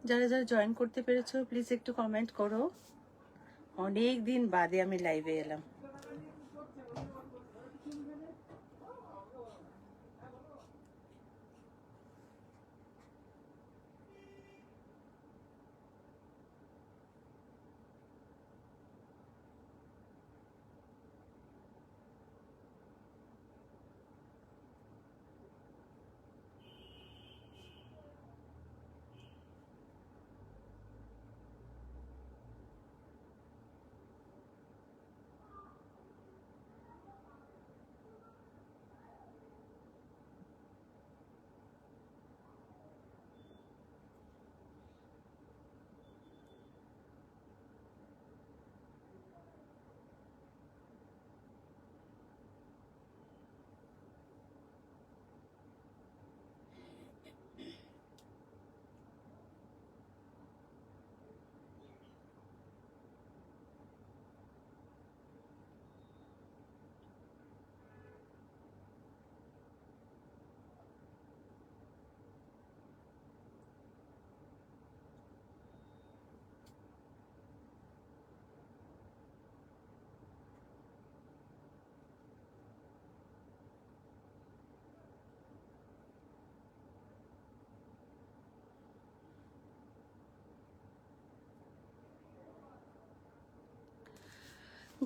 যারা যারা জয়েন করতে পেরেছো প্লিজ একটু কমেন্ট করো। অনেক দিন বাদে আমি লাইভে এলাম।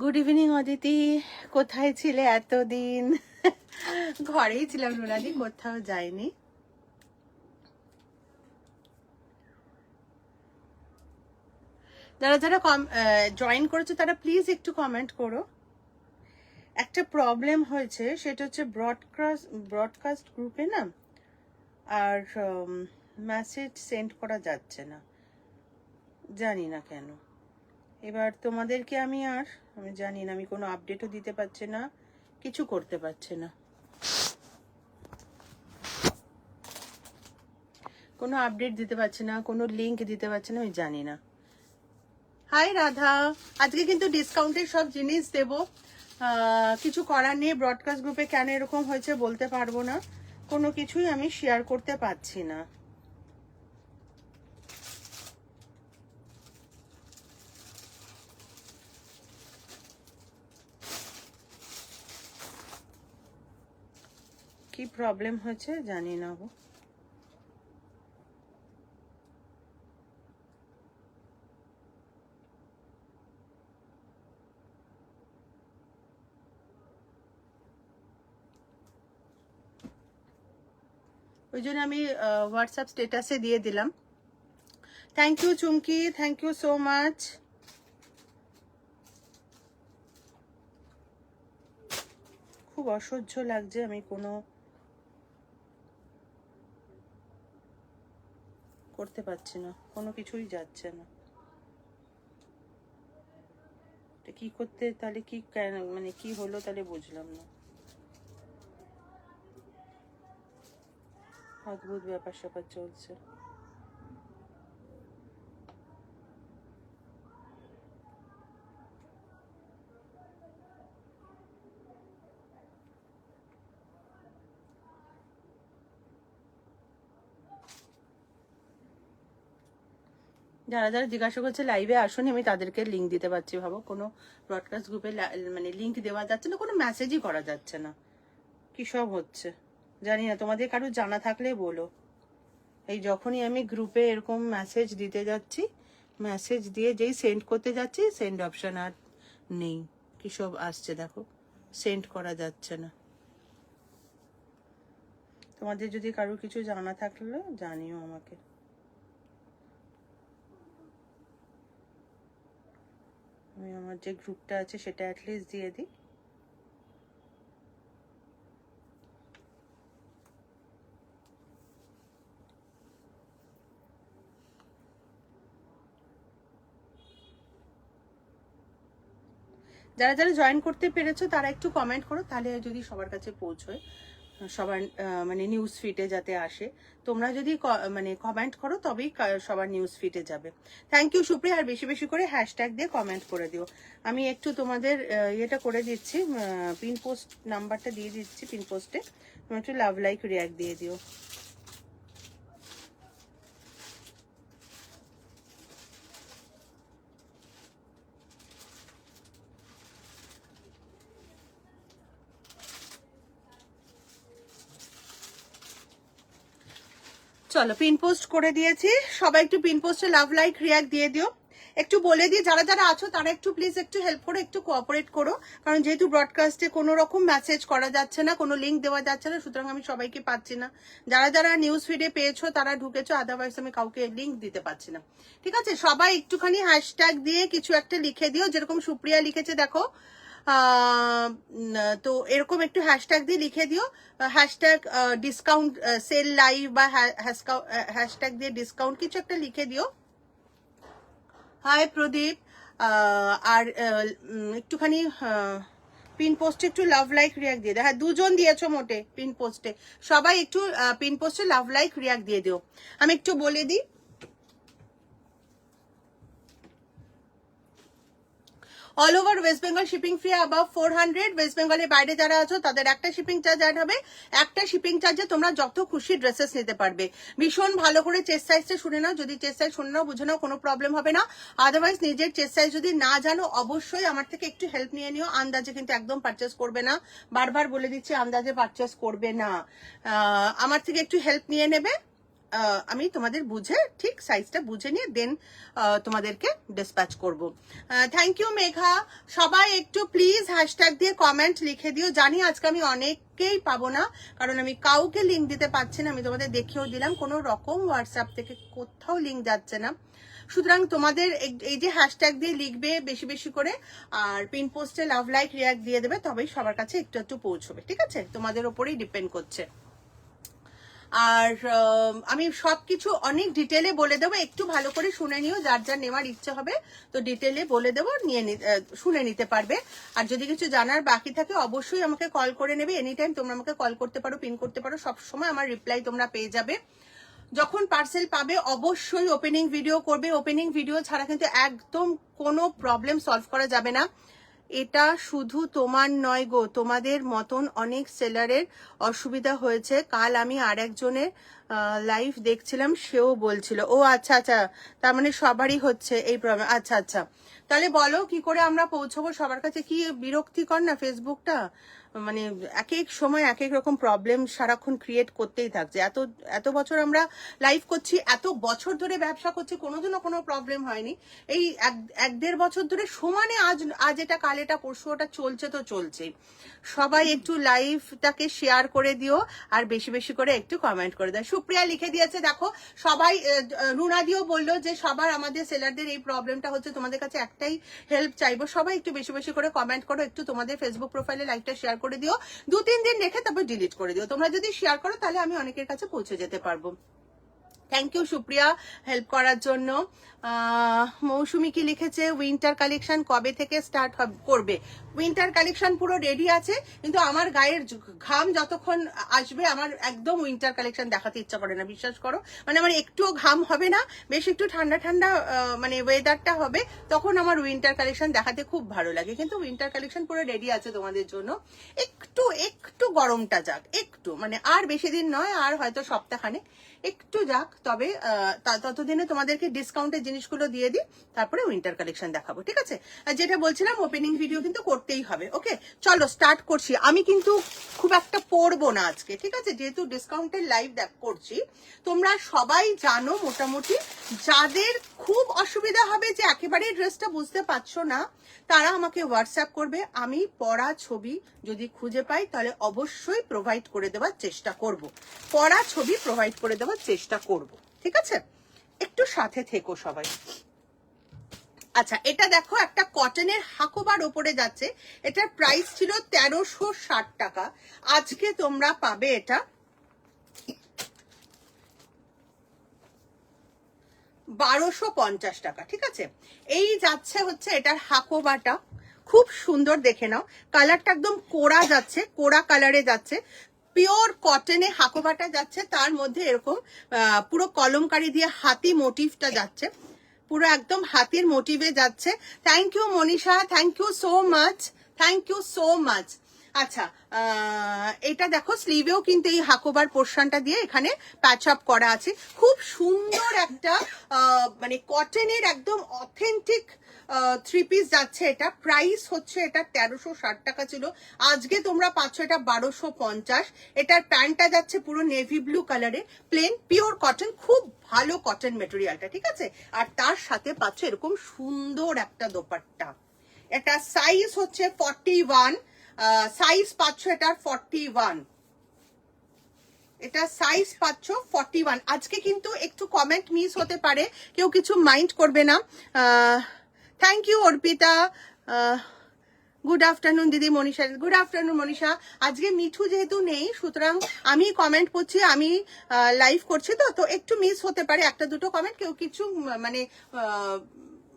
গুড ইভিনিং অদিতি, কোথায় ছিলে এতদিন? ঘরেই ছিলাম রুনাদি, কোথাও যাইনি। যারা যারা জয়েন করেছো তারা প্লিজ একটু কমেন্ট করো। একটা প্রবলেম হয়েছে, সেটা হচ্ছে ব্রডকাস্ট গ্রুপে না আর মেসেজ সেন্ড করা যাচ্ছে না, জানি না কেন। এবার তোমাদেরকে আমি জানি না, আমি কোনো আপডেটও দিতে পারছি না, কিছু করতে পারছি না, কোনো আপডেট দিতে পারছি না, কোনো লিংক দিতে পারছি না, আমি জানি না। হাই রাধা, আজকে কিন্তু ডিসকাউন্টের সব জিনিস দেব, কিছু করার নেই। ব্রডকাস্ট গ্রুপে কেন এরকম হয়েছে বলতে পারবো না, কোনো কিছুই আমি শেয়ার করতে পারছি না। কি প্রবলেম হয়েছে জানি না গো। ওই জন্য আমি হোয়াটসঅ্যাপ স্ট্যাটাসে দিয়ে দিলাম। Thank you Chumki, thank you so much. খুব অসহ্য লাগছে, আমি কোনো করতে পারছি না, কোনো কিছুই যাচ্ছে না। কি করতে তাহলে কি মানে কি হলো তাহলে বুঝলাম না, অদ্ভুত ব্যাপার স্যাপার চলছে। যারা যারা জিজ্ঞাসা করছে লাইভে আসুন, আমি তাদেরকে লিঙ্ক দিতে পারছি। ভাবো কোনো ব্রডকাস্ট গ্রুপে মানে লিঙ্ক দেওয়া যাচ্ছে না, কোনো মেসেজই করা যাচ্ছে না, কি সব হচ্ছে জানি না। তোমাদের কারো জানা থাকলে বলো। এই যখনই আমি গ্রুপে এরকম মেসেজ দিতে যাচ্ছি, মেসেজ দিয়ে যেই সেন্ড করতে যাচ্ছি, সেন্ড অপশন আর নেই, কি সব আসছে দেখো, সেন্ড করা যাচ্ছে না। তোমাদের যদি কারো কিছু জানা থাকলে জানিও আমাকে। আমি আমার যে গ্রুপটা আছে সেটা অ্যাটলিস্ট দিয়ে দিই। যারা যারা জয়েন করতে পেরেছো তারা একটু কমেন্ট করো, তাহলে যদি সবার কাছে পৌঁছয়, সবার মানে নিউজ ফিডে যাতে আসে। তোমরা যদি মানে কমেন্ট করো তবেই সবার নিউজ ফিডে যাবে। থ্যাংক ইউ সুপ্রিয়া, আর বেশি বেশি করে হ্যাশট্যাগ দিয়ে কমেন্ট করে দিও। আমি একটু তোমাদের ইয়েটা করে দিচ্ছি, পিন পোস্ট নাম্বারটা দিয়ে দিচ্ছি, পিন পোস্টে তুমি একটু লাভ লাইক রিয়াক্ট দিয়ে দিও। চলো পিন পোস্ট করে দিয়েছি, সবাই একটু পিন পোস্টে লাভ লাইক রিয়াক্ট দিয়ে দিও। একটু বলে দিই যারা যারা আছো তারা একটু প্লিজ একটু হেল্প করো, একটু কোঅপারেট করো, কারণ যেহেতু ব্রডকাস্টে কোনো রকম মেসেজ করা যাচ্ছে না, কোনো লিঙ্ক দেওয়া যাচ্ছে না, সুতরাং আমি সবাইকে পাচ্ছি না। যারা যারা নিউজ ফিডে পেয়েছো তারা ঢুকেছো, আদারওয়াইজ আমি কাউকে লিঙ্ক দিতে পারছি না। ঠিক আছে, সবাই একটুখানি হ্যাশট্যাগ দিয়ে কিছু একটা লিখে দিও, যেরকম সুপ্রিয়া লিখেছে দেখো। তো এরকম একটু হ্যাশট্যাগ দিয়ে লিখে দিও, হ্যাশট্যাগ ডিসকাউন্ট সেল লাইভ বা হ্যাশট্যাগ দিয়ে ডিসকাউন্ট কিছু একটা লিখে দিও। হাই প্রদীপ, আর একটুখানি পিন পোস্টে একটু লাভ লাইক রিয়াক্ট দিয়ে দাও। হ্যাঁ, দুজন দিয়েছো মোটে পিন পোস্টে, সবাই একটু পিন পোস্টে লাভ লাইক রিয়াক্ট দিয়ে দিও। আমি একটু বলে দিই, all over West Bengal shipping free above 400। West বেঙ্গলের বাইরে যারা আছো তাদের একটা শিপিং চার্জ অ্যাড হবে, একটা শিপিং চার্জে তোমরা যত খুশি ড্রেসেস নিতে পারবে। ভীষণ ভালো করে চেস্ট সাইজটা শুনে নাও, যদি চেস্ট সাইজ শুনে নাও বুঝে নাও কোনো প্রবলেম হবে না। আদারওয়াইজ নিজের চেস্ট সাইজ যদি না জানো অবশ্যই আমার থেকে একটু হেল্প নিয়ে নিও, আন্দাজে কিন্তু একদম পারচেস করবে না, বারবার বলে দিচ্ছি আন্দাজে পারচেস করবে না, আমার থেকে একটু হেল্প নিয়ে নেবে। আমি তোমাদের বুঝে ঠিক সাইজটা বুঝে নিয়ে দেন তোমাদেরকে ডিসপ্যাচ করব। Thank you Megha. সবাই একটু প্লিজ হ্যাশট্যাগ দিয়ে কমেন্ট লিখে দিও। জানি আজকে আমি অনেককেই পাবো না, কারণ আমি কাউকে লিঙ্ক দিতে পারছি না, আমি তোমাদের দেখিয়েও দিলাম কোনো রকম হোয়াটসঅ্যাপ থেকে কোথাও লিঙ্ক যাচ্ছে না। সুতরাং তোমাদের এই যে হ্যাশট্যাগ দিয়ে লিখবে বেশি বেশি করে, আর পিন পোস্টে লাভ লাইক রিয়াক্ট দিয়ে দেবে, তবেই সবার কাছে একটু একটু পৌঁছবে। ঠিক আছে, তোমাদের ওপরেই ডিপেন্ড করছে। আর আমি সবকিছু অনেক ডিটেলে বলে দেবো, একটু ভালো করে শুনে নিও, যার যার নেওয়ার ইচ্ছে হবে তো ডিটেলে বলে দেবো, নিয়ে শুনে নিতে পারবে। আর যদি কিছু জানার বাকি থাকে অবশ্যই আমাকে কল করে নেবে, এনি টাইম তোমরা আমাকে কল করতে পারো, পিন করতে পারো, সবসময় আমার রিপ্লাই তোমরা পেয়ে যাবে। যখন পার্সেল পাবে অবশ্যই ওপেনিং ভিডিও করবে, ওপেনিং ভিডিও ছাড়া কিন্তু একদম কোনো প্রবলেম সলভ করা যাবে না। এটা শুধু তোমার নয় গো, তোমাদের মতন অনেক সেলারের অসুবিধা হয়েছে। কাল আমি আর একজনের লাইভ দেখছিলাম, সেও বলছিল। ও আচ্ছা আচ্ছা, তার মানে সবারই হচ্ছে এই প্রবলেম। আচ্ছা আচ্ছা, তাহলে বলো কি করে আমরা পৌঁছবো সবার কাছে? কি বিরক্তিকর না ফেসবুকটা, মানে এক এক সময় এক এক রকম প্রবলেম সারাক্ষণ ক্রিয়েট করতেই থাকছে। এত বছর আমরা লাইভ করছি, এত বছর ধরে ব্যবসা করছি, কোনোদিনও কোনো প্রবলেম হয়নি। এই এক দেড় বছর ধরে সমানে আজ এটা কাল এটা পরশু ওটা চলছে তো চলছে। সবাই একটু লাইভটাকে শেয়ার করে দিও, আর বেশি বেশি করে একটু কমেন্ট করে দাও। সুপ্রিয়া লিখে দিয়েছে দেখো, সবাই রুনাদিও বললো যে সবার আমাদের সেলারদের এই প্রবলেমটা হচ্ছে, তোমাদের কাছে একটাই হেল্প চাইবো, সবাই একটু বেশি বেশি করে কমেন্ট করো, একটু তোমাদের ফেসবুক প্রোফাইলে লাইভটা শেয়ার করে দিও, 2-3 দিন রেখে তারপর ডিলিট করে দিও। তোমরা যদি শেয়ার করো তাহলে আমি অনেকের কাছে পৌঁছে যেতে পারবো। থ্যাংক ইউ সুপ্রিয়া হেল্প করার জন্য। মৌসুমি কি লিখেছে, উইন্টার কালেকশন কবে থেকে স্টার্ট করবে? উইন্টার কালেকশন পুরো রেডি আছে, কিন্তু আমার গায়ের ঘাম যতক্ষণ আসবে আমার একদম উইন্টার কালেকশন দেখাতে ইচ্ছা করে না, বিশ্বাস করো। মানে আমার একটুও ঘাম হবে না, বেশ একটু ঠান্ডা ঠান্ডা মানে ওয়েদারটা হবে, তখন আমার উইন্টার কালেকশন দেখাতে খুব ভালো লাগে। কিন্তু উইন্টার কালেকশন পুরো রেডি আছে তোমাদের জন্য, একটু গরমটা যাক, একটু মানে আর বেশি দিন নয়, আর হয়তো সপ্তাহখানে একটু যাক, তবে ততদিনে তোমাদেরকে ডিসকাউন্টের জিনিসগুলো দিয়ে দিই, তারপরে উইন্টার কালেকশন দেখাবো। ঠিক আছে, আর যেটা বলছিলাম ওপেনিং ভিডিও কিন্তু করতেই হবে। ওকে চলো স্টার্ট করছি। আমি কিন্তু খুব একটা পরবো না আজকে, ঠিক আছে, যেহেতু ডিসকাউন্টের লাইভ করছি। তোমরা সবাই জানো মোটামুটি, যাদের খুব অসুবিধা হবে যে একেবারে ড্রেসটা বুঝতে পারছো না, তারা আমাকে হোয়াটসঅ্যাপ করবে, আমি পরা ছবি যদি খুঁজে পাই তাহলে অবশ্যই প্রোভাইড করে দেওয়ার চেষ্টা করব, পরা ছবি প্রোভাইড করে দেওয়ার চেষ্টা করব। ঠিক আছে, একটু সাথে থেকো সবাই। আচ্ছা, এটা দেখো একটা কটনের হাকোবার ওপরে যাচ্ছে, এটার প্রাইস ছিল 1360 টাকা, আজকে তোমরা পাবে এটা 1250 টাকা। ঠিক আছে, এই যাচ্ছে হচ্ছে এটার হাকোবাটা, খুব সুন্দর, দেখে নাও কালারটা একদম কোড়া যাচ্ছে, কোড়া কালারে যাচ্ছে, পিওর কটনে হাকোবাটা যাচ্ছে, তার মধ্যে এরকম পুরো কলমকারি দিয়ে হাতি মোটিভটা যাচ্ছে, পুরো একদম হাতির মোটিভে যাচ্ছে। Thank you Manisha, thank you so much, thank you so much. আচ্ছা, এটা দেখো স্লিভেও কিন্তু এই হাকোবার পোর্শনটা দিয়ে এখানে প্যাচ আপ করা আছে, খুব সুন্দর একটা মানে কটনের একদম অথেন্টিক থ্রি পিস যাচ্ছে এটা, প্রাইস হচ্ছে এটা 1360 টাকা ছিল, আজকে তোমরা পাচ্ছ এটা 1250। এটার প্যান্টটা যাচ্ছে পুরো নেভি ব্লু কালারে, প্লেন পিওর কটন, খুব ভালো কটন মেটেরিয়ালটা, ঠিক আছে। আর তার সাথে পাচ্ছ এরকম সুন্দর একটা দোপাট্টা। এটা সাইজ হচ্ছে 41, সাইজ পাচ্ছ এটার 41, এটা সাইজ পাচ্ছ 41। আজকে কিন্তু একটু কমেন্ট মিস হতে পারে, কেউ কিছু মাইন্ড করবে না। Thank you Arpita, good afternoon দিদি। Manisha, good afternoon Manisha. আজকে মিঠু যেহেতু নেই, সুতরাং আমি কমেন্ট করছি, আমি লাইভ করছি, তো একটু মিস হতে পারে একটা দুটো কমেন্ট, কেউ কিছু মানে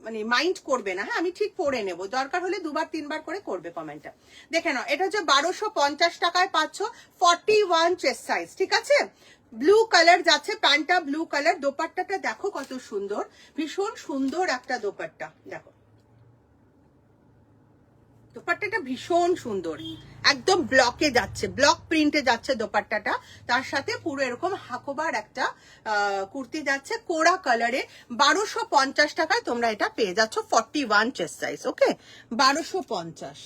মানে মাইন্ড করবে না। হ্যাঁ, আমি ঠিক পড়ে নেব, দরকার হলে দুবার তিনবার করে করবে কমেন্টটা। দেখে নাও, এটা হচ্ছে 1250 টাকায় পাচ্ছ, 41 চেস্ট সাইজ, ঠিক আছে। ব্লু কালার যাচ্ছে, প্যান্টটা ব্লু কালার, দোপাট্টাটা দেখো কত সুন্দর, ভীষণ সুন্দর একটা দোপাট্টা। দেখো দোপাট্টাটা ভীষণ সুন্দর, একদম ব্লকে যাচ্ছে, ব্লক প্রিন্টে যাচ্ছে দোপাট্টাটা। তার সাথে পুরো এরকম হাকোবার একটা কুর্তি যাচ্ছে কোরা কালারে, 1250 টাকায় তোমরা এটা পেয়ে যাচ্ছ, 41 চেস্ট সাইজ। ওকে, 1250।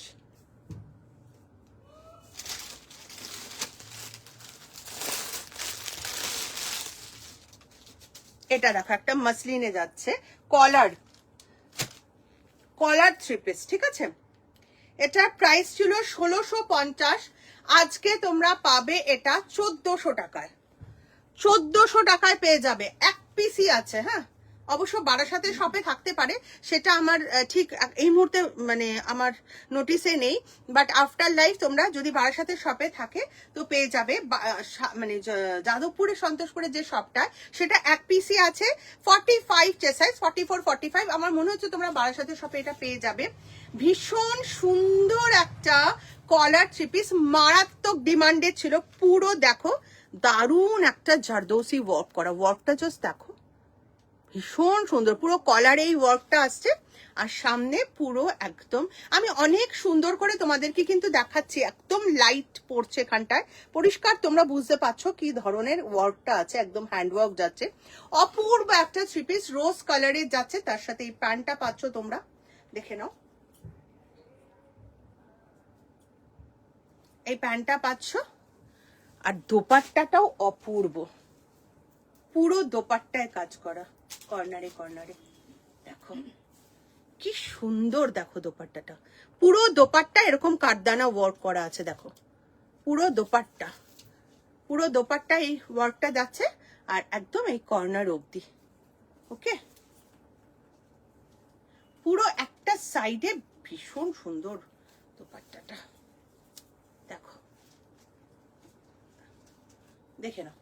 এটা দেখো একটা মাসলিনে যাচ্ছে, কলার থ্রি পিস, ঠিক আছে। এটার প্রাইস ছিল 1650, আজকে তোমরা পাবে এটা 1400 টাকায়। 1400 টাকায় পেয়ে যাবে, এক পিসই আছে। হ্যাঁ, অবশ্য বারাসাতে শপে থাকতে পারে, সেটা আমার ঠিক এই মুহূর্তে মানে আমার নোটিসে নেই, বাট আফটার লাইফ তোমরা যদি বারাসাতে শপে থাকে তো পেয়ে যাবে। মানে যাদবপুরে সন্তোষপুরে যে শপটা, সেটা এক পিসই আছে, 45 চেস্ট সাইজ, 44 45। আমার মনে হচ্ছে তোমরা বারাসাতে শপে এটা পেয়ে যাবে। ভীষণ সুন্দর একটা কলার থ্রি পিস, মারাত্মক ডিমান্ডেড ছিল। পুরো দেখো দারুণ একটা জারদৌসি ওয়ার্ক করা, ওয়ার্কটা জাস্ট দেখো ভীষণ সুন্দর, পুরো কলারে এই ওয়ার্কটা আসছে। আর সামনে পুরো একদম, আমি অনেক সুন্দর করে তোমাদেরকে কিন্তু দেখাচ্ছি, একদম লাইট পড়ছে এখানটায়, পরিষ্কার তোমরা বুঝতে পারছো কি ধরনের ওয়ার্কটা আছে, একদম হ্যান্ড ওয়ার্ক যাচ্ছে। অপূর্ব একটা থ্রি পিস, রোজ কালারের যাচ্ছে, তার সাথে এই প্যান্টটা পাচ্ছ তোমরা, দেখে নাও, এই প্যান্টটা পাচ্ছ। আর দোপাট্টাটাও অপূর্ব, পুরো দোপাট্টায় কাজ করা, কর্নারে কর্নারে দেখো কি সুন্দর। দেখো দোপাট্টাটা, পুরো দোপাট্টা এরকম কাঠদানা ওয়ার্ক করা আছে, দেখো পুরো দোপাট্টা এই ওয়ার্কটা যাচ্ছে, আর একদম এই কর্নার অবধি। ওকে, পুরো একটা সাইডে ভীষণ সুন্দর দোপাট্টাটা, দেখো দেখে নাও,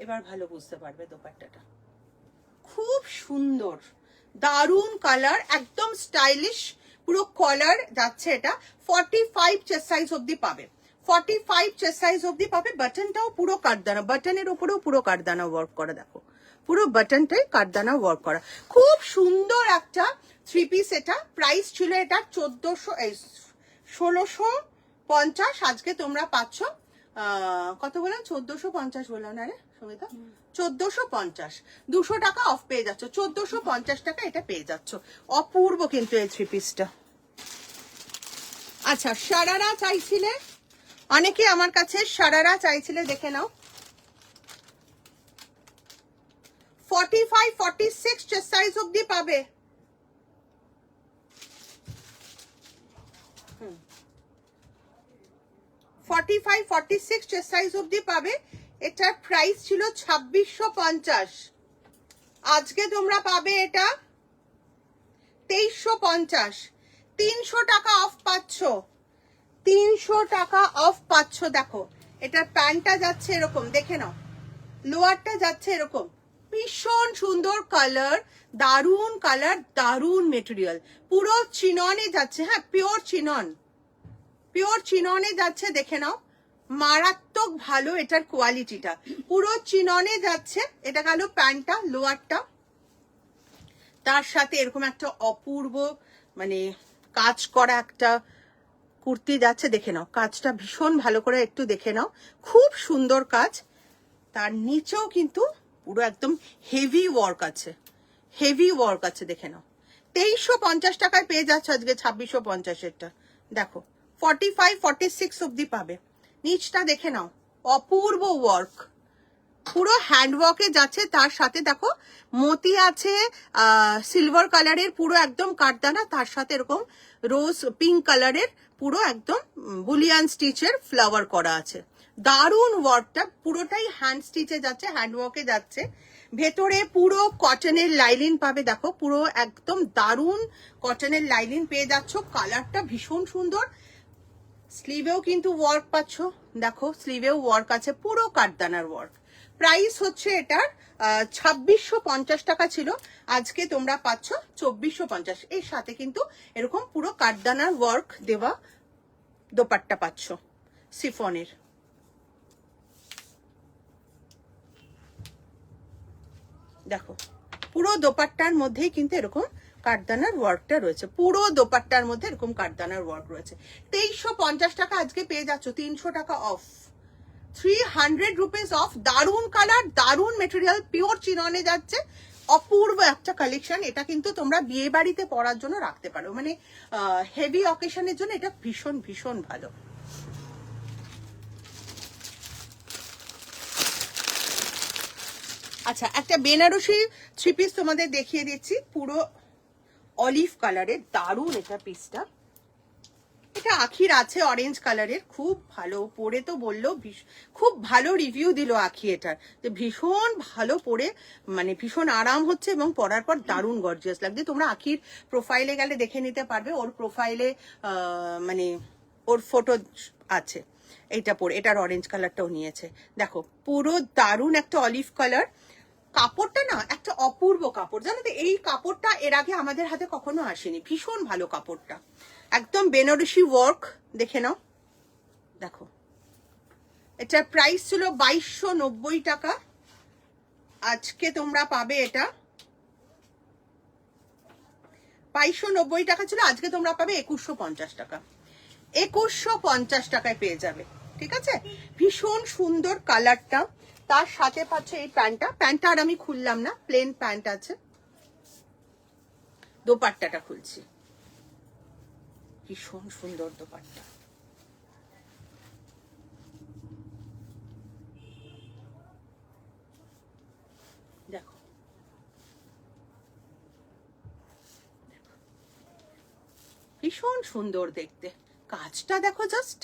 এবার ভালো বুঝতে পারবে দোপাট্টাটা, খুব সুন্দর, দারুন কালার, একদম স্টাইলিশ, পুরো কলার যাচ্ছে। এটা 45 চেস্ট সাইজ অবধি পাবে, 45 চেস্ট সাইজ অবধি পাবে। বাটনটাও পুরো কাঠদানা, বাটনের উপরেও পুরো কাঠদানা ওয়ার্ক করা, দেখো পুরো বাটনটাই কাঠদানা ওয়ার্ক করা, খুব সুন্দর একটা থ্রি পিস। এটা প্রাইস ছিল এটা 1650, আজকে তোমরা পাচ্ছ কত বললাম, 1450 বললাম না রে সঙ্গীতা, 1450, 200 টাকা অফ পেয়ে যাচ্ছ, 1450 টাকা এটা পেয়ে যাচ্ছ। অপূর্ব কিন্তু এই থ্রি পিসটা। আচ্ছা, সারারা চাইছিলে অনেকে, আমার কাছে সারারা চাইছিলে, দেখে নাও, 45 46 চেস্ট সাইজ অবধি পাবে। 45 46 চেস্ট সাইজ অবধি পাবে। এটার প্রাইস ছিল 2650, আজকে তোমরা পাবে এটা 2350, 300 টাকা অফ পাচ্ছ, 300 টাকা অফ পাচ্ছ। দেখো এটার প্যান্টটা যাচ্ছে এরকম, দেখে নাও, লোয়ারটা যাচ্ছে এরকম, ভীষণ সুন্দর কালার, দারুন কালার, দারুন মেটেরিয়াল, পুরো চিননে যাচ্ছে। হ্যাঁ, পিওর চিননে যাচ্ছে, দেখে নাও, মারাত্মক ভালো এটার কোয়ালিটিটা, পুরো চিননে যাচ্ছে। এটা গেল প্যান্টটা, লোয়ারটা, তার সাথে এরকম একটা অপূর্ব মানে কাজ করা একটা কুর্তি যাচ্ছে, দেখে নাও, কাজটা ভীষণ ভালো করে একটু দেখে নাও, খুব সুন্দর কাজ। তার নিচেও কিন্তু পুরো একদম হেভি ওয়ার্ক আছে, হেভি ওয়ার্ক আছে, দেখে নাও। 2350 টাকায় পেয়ে যাচ্ছে আজকে 2650-এরটা। দেখো 45-46 অব্দি পাবে। নিচটা দেখে নাও, অপূর্ব ওয়ার্ক, পুরো হ্যান্ডওয়ার্কে যাচ্ছে। তার সাথে দেখো মতি আছে সিলভার কালারের, পুরো একদম কাঠদানা, তার সাথে এরকম রোজ পিঙ্ক কালারের পুরো একদম বুলিয়ান স্টিচের ফ্লাওয়ার করা আছে। দারুন ওয়ার্কটা, পুরোটাই হ্যান্ড স্টিচে যাচ্ছে, হ্যান্ডওয়ার্কে যাচ্ছে। ভেতরে পুরো কটনের লাইলিন পাবে, দেখো পুরো একদম দারুন কটনের লাইলিন পেয়ে যাচ্ছ। কালারটা ভীষণ সুন্দর। স্লিভেও কিন্তু ওয়ার্ক পাচ্ছ, দেখো স্লিভেও ওয়ার্ক আছে, পুরো কাঠদানার ওয়ার্ক। প্রাইস হচ্ছে এটার 2650 টাকা ছিল, আজকে তোমরা পাচ্ছ 2450। এর সাথে কিন্তু এরকম পুরো কাঠদানার ওয়ার্ক দেওয়া দোপাট্টা পাচ্ছ সিফনের। দেখো পুরো দোপাট্টার মধ্যেই কিন্তু এরকম কাঠদানার ওয়ার্কটা রয়েছে, পুরো দোপাট্টার মধ্যে এরকম কাঠদানার ওয়ার্ক রয়েছে। 2350 টাকা আজকে পেয়ে যাচ্ছ, 300 টাকা অফ, 300 রুপিস অফ। দারুন কালার, দারুন মেটেরিয়াল, পিওর চিননে যাচ্ছে, অপূর্ব একটা কালেকশন। এটা কিন্তু তোমরা বিয়ে বাড়িতে পরার জন্য রাখতে পারো, মানে হেভি অকেশনের জন্য এটা ভীষণ ভীষণ ভালো। আচ্ছা, একটা বেনারসি থ্রি পিস তোমাদের দেখিয়ে দিচ্ছি, পুরো অলিভ কালারের, দারুন এটা পিসটা। এটা আখির আছে অরেঞ্জ কালারের, খুব ভালো পরে, তো বললো খুব ভালো রিভিউ দিল আখি এটার, যে ভীষণ ভালো পরে, মানে ভীষণ আরাম হচ্ছে এবং পরার পর দারুন গর্জিয়াস লাগছে। তোমরা আখির প্রোফাইলে গেলে দেখে নিতে পারবে, ওর প্রোফাইলে মানে ওর ফটো আছে এইটা পরে, এটার অরেঞ্জ কালারটাও নিয়েছে। দেখো পুরো দারুন একটা অলিভ কালার, কাপড়টা না একটা অপূর্ব কাপড়, জানো তো এই কাপড়টা এর আগে আমাদের হাতে কখনো আসেনি, ভীষণ ভালো কাপড়টা, একদম বেনারসি ওয়ার্ক, দেখে নাও। দেখো এটার প্রাইস ছিল 2290 টাকা, আজকে তোমরা পাবে এটা 2290 টাকা ছিল, আজকে তোমরা পাবে 2150 টাকা, 2150 টাকায় পেয়ে যাবে, ঠিক আছে। ভীষণ সুন্দর কালারটা, তার সাথে পাচ্ছে এই প্যান্টটা, প্যান্টটা আর আমি খুললাম না, প্লেন প্যান্ট আছে। দোপাট্টাটা খুলছি, ভীষণ সুন্দর দোপাট্টা, দেখো ভীষণ সুন্দর দেখতে, কাজটা দেখো জাস্ট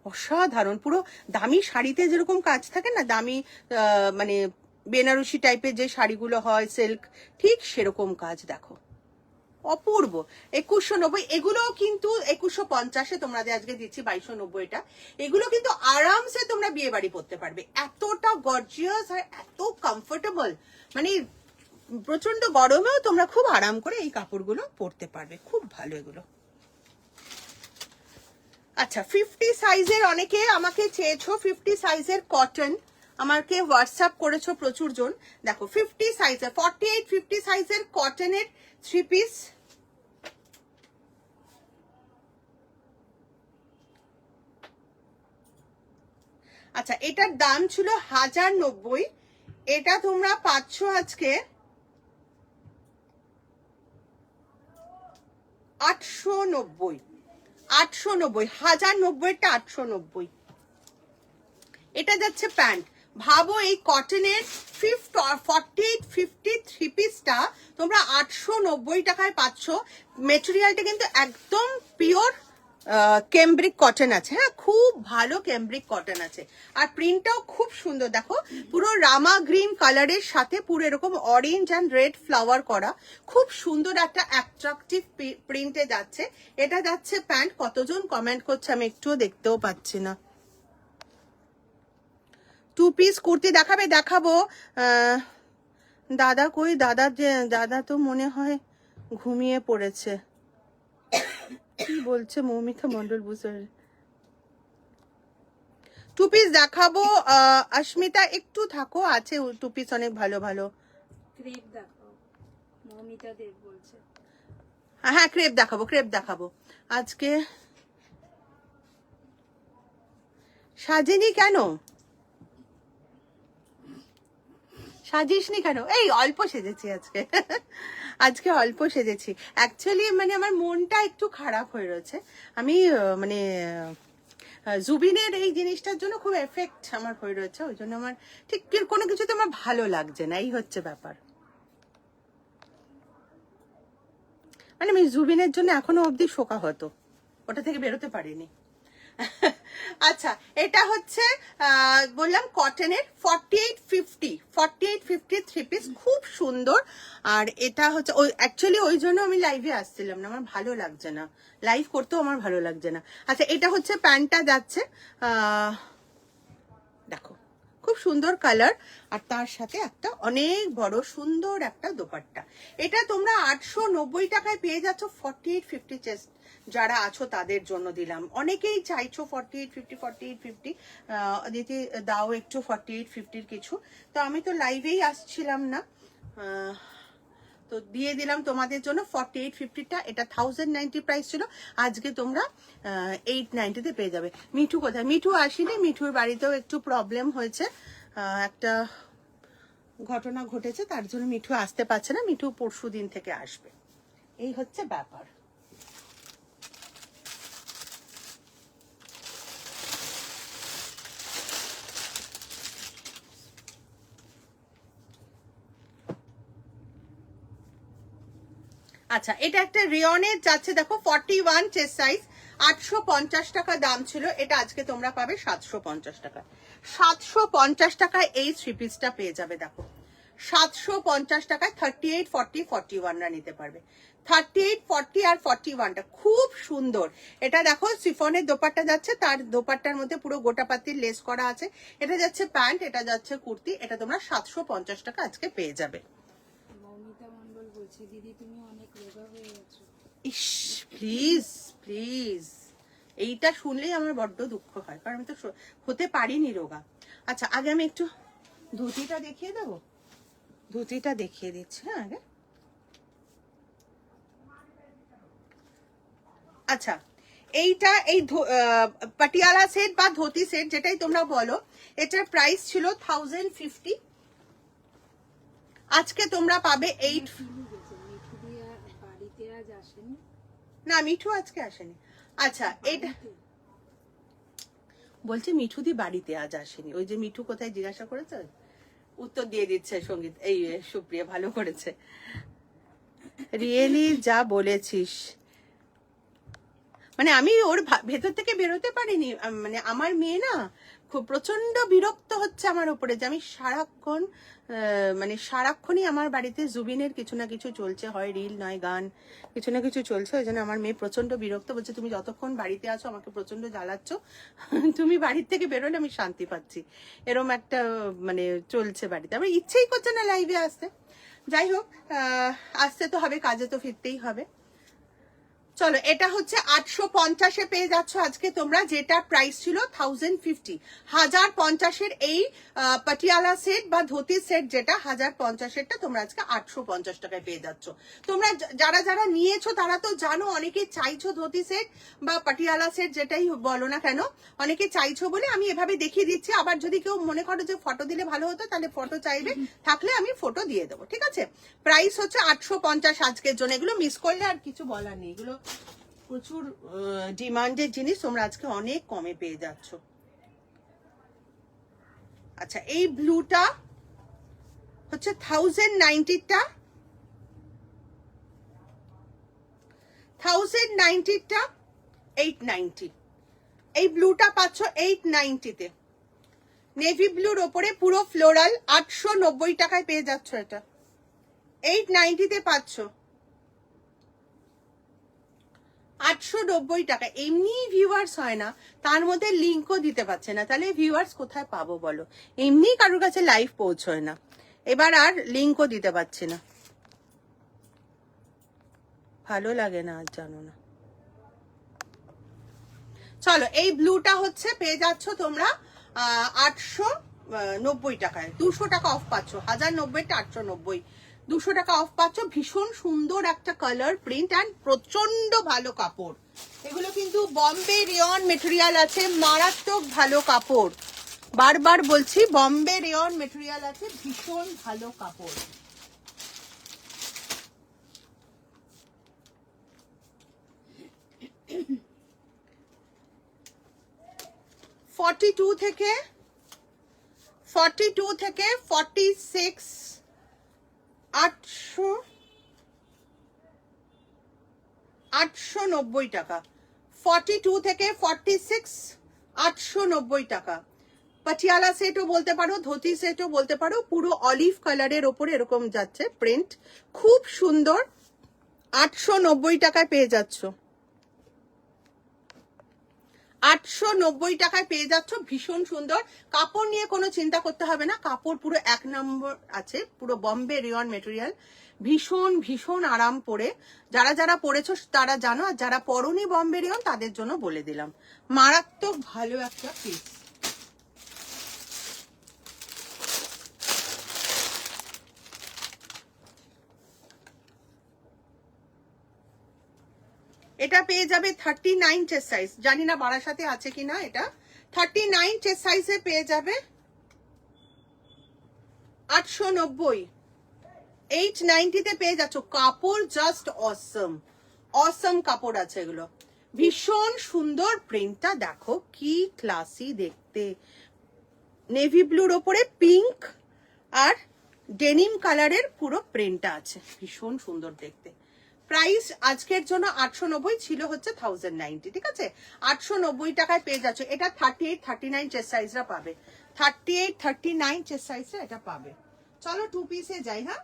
অসাধারণ। পুরো দামি শাড়িতে যেরকম কাজ থাকে না, দামি মানে বেনারসি টাইপের যে শাড়িগুলো হয় সিল্ক, ঠিক সেরকম কাজ, দেখো অপূর্ব। 2190, এগুলোও কিন্তু 2150-এ তোমাদের আজকে দিচ্ছি 2290-টা। এগুলো কিন্তু আরামসে তোমরা বিয়ে বাড়ি পরতে পারবে, এতটা গর্জিয়াস আর এত কমফোর্টেবল, মানে প্রচন্ড গরমেও তোমরা খুব আরাম করে এই কাপড়গুলো পরতে পারবে, খুব ভালো এগুলো। আচ্ছা 50 সাইজের অনেকে আমাকে চেয়েছো, 50 সাইজের কটন আমাকে হোয়াটসঅ্যাপ করেছো প্রচুর জন। দেখো 50 সাইজের 48-50 সাইজের কটনের থ্রি পিস, আচ্ছা এটার দাম ছিল 1090, এটা তোমরা পাচ্ছ আজকে 890, 1090-টা 890। এটা যাচ্ছে প্যান্ট। ভাবো এই কটনের 48-50 থ্রি পিসটা তোমরা 890 টাকায় পাচ্ছ। মেটেরিয়ালটা কিন্তু একদম পিওর ক্যামব্রিক কটন আছে, হ্যাঁ খুব ভালো ক্যামব্রিক কটন আছে, আর প্রিন্টটাও খুব সুন্দর। দেখো পুরো রামা গ্রিন কালারের সাথে পুরো এরকম অরেঞ্জ অ্যান্ড রেড ফ্লাওয়ার করা, খুব সুন্দর একটা অ্যাট্রাকটিভ প্রিন্টে যাচ্ছে। এটা যাচ্ছে প্যান্ট। কতজন কমেন্ট করছে আমি একটুও দেখতেও পাচ্ছি না। 2 পিস কুর্তি দেখাবে? দেখাবো। দাদা কই? দাদা তো মনে হয় ঘুমিয়ে পড়েছে। কি বলছে মৌমিতা মন্ডল বুঝার? 2 পিস দেখাবো। অস্মিতা একটু থাকো, আছে 2 পিস অনেক ভালো ভালো। ক্রেপ দেখাও, মৌমিতা দেব বলছে। হ্যাঁ ক্রেপ দেখাবো, ক্রেপ দেখাবো। আজকে সাজেনি কেন? সাজিসনি কেন? এই অল্প সেজেছি আজকে। আজকে অল্প সেজেছি অ্যাকচুয়ালি, মানে আমার মনটা একটু খারাপ হয়ে রয়েছে। আমি মানে জুবিনের এই জিনিসটার জন্য খুব এফেক্ট আমার হয়ে রয়েছে, ওই জন্য আমার ঠিক কোনো কিছুতে আমার ভালো লাগছে না, এই হচ্ছে ব্যাপার। মানে আমি জুবিনের জন্য এখনো অবধি শোকা হতো, ওটা থেকে বেরোতে পারিনি। আচ্ছা, এটা হচ্ছে বললাম কটনের 4850 থ্রি পিস, খুব সুন্দর। আর এটা হচ্ছে ওই অ্যাকচুয়ালি ওই জন্য আমি লাইভে আসছিলাম না, আমার ভালো লাগছে না, লাইভ করতেও আমার ভালো লাগছে না। আচ্ছা, এটা হচ্ছে প্যান্টটা যাচ্ছে, দেখো খুব সুন্দর কালার, আর তার সাথে একটা অনেক বড় সুন্দর একটা দোপাট্টা। এটা তোমরা 890 টাকায় পেয়ে যাচ্ছ 4850 চেস্ট যারা আছো তাদের জন্য দিলাম। অনেকেই চাইছো 4850 দিতে দাও একটু 4850 কিছু, তো আমি তো লাইভেই আসছিলাম না, তো দিয়ে দিলাম তোমাদের জন্য 4850টা। এটা 1090 প্রাইস ছিল, আজকে তোমরা 890-তে পেয়ে যাবে। মিঠু কোথায়? মিঠু আসেনি, মিঠুর বাড়িতেও একটু প্রবলেম হয়েছে, একটা ঘটনা ঘটেছে, তার জন্য মিঠু আসতে পারছে না, মিঠু পরশু দিন থেকে আসবে, এই হচ্ছে ব্যাপার। আচ্ছা, এটা একটা রিয়নের যাচ্ছে, দেখো 41 চেস্ট সাইজ, 850 টাকা দাম ছিল, এটা আজকে তোমরা পাবে 750 টাকা। 750 টাকায় এই থ্রি পিসটা পেয়ে যাবে, দেখো 750 টাকায় 38, 40, 41রা নিতে পারবে। 38, 40 আর 41টা খুব সুন্দর। এটা দেখো সিফনের দোপাট্টা যাচ্ছে, তার দোপাট্টার মধ্যে পুরো গোটা পাতির লেস করা আছে। এটা যাচ্ছে প্যান্ট, এটা যাচ্ছে কুর্তি, এটা তোমরা 750 টাকা আজকে পেয়ে যাবে। দিদি তুমি অনেক রোগা হয়ে গেছো। ইস, প্লিজ প্লিজ, এইটা শুনলেই আমার বড্ড দুঃখ হয়, কারণ আমি তো হতে পারিনি রোগা। আচ্ছা, আগে আমি একটু ধুতিটা দেখিয়ে দেবো, ধুতিটা দেখিয়ে দিচ্ছি। হ্যাঁ, আগে আচ্ছা, এইটা এই পাটিয়ালা সেট বা ধুতি সেট যেটাই তোমরা বলো, এটার প্রাইস ছিল 1050, আজকে তোমরা পাবে 8। না, মিঠু আজকে আসেনি। আচ্ছা, এটা বলছে মিঠুদি বাড়িতে আজ আসেনি। ওই যে মিঠু কোথায় জিজ্ঞাসা করেছে, উত্তর দিয়ে দিচ্ছে সঙ্গীত, এই সুপ্রিয়া ভালো করেছে। রিয়েলি যা বলেছিস, মানে আমি ওর ভেতর থেকে বেরোতে পারিনি। মানে আমার মেয়ে না খুব প্রচন্ড বিরক্ত হচ্ছে আমার উপরে, যে আমি সারাক্ষণ মানে সারাক্ষণই আমার বাড়িতে জুবিনের কিছু না কিছু চলছে, হয় রিল নয় গান, কিছু না কিছু চলছে। ওই জন্য আমার মেয়ে প্রচন্ড বিরক্ত, বলছে তুমি যতক্ষণ বাড়িতে আছো আমাকে প্রচন্ড জ্বালাচ্ছ, তুমি বাড়ির থেকে বেরোলে আমি শান্তি পাচ্ছি, এরম একটা মানে চলছে বাড়িতে। আমার ইচ্ছেই করছে না লাইভে আসতে। যাই হোক, আসতে তো হবে, কাজে তো ফিরতেই হবে। চলো, এটা হচ্ছে 850-এ পেয়ে যাচ্ছ আজকে তোমরা, যেটা প্রাইস ছিল 1050। 1050-এর এই পাটিয়ালা সেট বা ধুতি সেট যেটা 1050-এরটা তোমরা আজকে 850 টাকায় পেয়ে যাচ্ছ। তোমরা যারা যারা নিয়েছো তারা তো জানো, অনেকে চাইছো ধুতি সেট বা পাটিয়ালা সেট যেটাই বলো না কেন, অনেকে চাইছো বলে আমি এভাবে দেখিয়ে দিচ্ছি। আবার যদি কেউ মনে করো যে ফটো দিলে ভালো হতো, তাহলে ফটো চাইবে, থাকলে আমি ফটো দিয়ে দেবো, ঠিক আছে? প্রাইস হচ্ছে 850 আজকের জন্য। এগুলো মিস করলে আর কিছু বলার নেই, এগুলো প্রচুর ডিমান্ডের জিনিস, তোমরা আজকে অনেক কমে পেয়ে যাচ্ছ। আচ্ছা, এই ব্লুটা হচ্ছে 1090টা, 1090টা 890। এই ব্লুটা পাচ্ছ 890-তে, নেভি ব্লুর ওপরে পুরো ফ্লোরাল, 890 টাকায় পেয়ে যাচ্ছ। এটা 890-তে পাচ্ছ, 890 টাকা। এমনি ভিউয়ার্স হয় না, তার মধ্যে লিঙ্কও দিতে পারছে না, তাহলে ভিউয়ার্স কোথায় পাবো বলো? এমনি কারোর কাছে লাইভ পৌঁছয় না, এবার আর লিঙ্কও দিতে পারছি না, ভালো লাগে না আর, জানো না। চলো, এই ব্লুটা হচ্ছে পেয়ে যাচ্ছ তোমরা 890 টাকায়, 200 টাকা অফ পাচ্ছ। 1090টা 890, 200 টাকা অফ পাচ্ছ। ভীষণ সুন্দর একটা কালার প্রিন্ট অ্যান্ড প্রচন্ড ভালো কাপড়। এগুলো কিন্তু বম্বে রিয়ন মেটেরিয়াল আছে, মারাত্মক ভালো কাপড়, বারবার বলছি বম্বে রেয়ন মেটেরিয়াল আছে, ভীষণ ভালো কাপড়। $42 থেকে 46 890 টাকা। 42 থেকে 46 890 টাকা। পাটিয়ালা সেটও বলতে পারো, ধুতি সেটও বলতে পারো, পুরো অলিভ কালারের ওপরে এরকম যাচ্ছে প্রিন্ট, খুব সুন্দর। 890 টাকায় পেয়ে যাচ্ছ, 890 টাকায় পেয়ে যাচ্ছ, ভীষণ সুন্দর কাপড় নিয়ে কোনো চিন্তা করতে হবে না, কাপড় পুরো 1 নম্বর আছে, পুরো বম্বে রেয়ন মেটেরিয়াল, ভীষণ ভীষণ আরাম পরে। যারা যারা পরেছো তারা জানো, আর যারা পরনি বম্বে রেয়ন তাদের জন্য বলে দিলাম, মারাত্মক ভালো একটা পিস। এটা পেয়ে যাবে 39 চেস্ট সাইজ, জানি না বারাসাতে আছে কিনা, এটা 39 চেস্ট সাইজে পেয়ে যাবে 890, 890 তে পেয়ে যাচ্ছ। কাপড় জাস্ট অসম, অসম কাপড় আছে এগুলো, ভীষণ সুন্দর। প্রিন্টটা দেখো কি ক্লাসি দেখতে, নেভি ব্লুর ওপরে পিঙ্ক আর ডেনিম কালারের পুরো প্রিন্টটা আছে, ভীষণ সুন্দর দেখতে। প্রাইস আজকের জন্য 890, ছিল হচ্ছে 1090, ঠিক আছে? 890 টাকায় পেয়ে যাচ্ছে। এটা 38 39 চেস্ট সাইজরা পাবে, 38 39 চেস্ট সাইজরা এটা পাবে। চলো 2 পিসে যাই। হ্যাঁ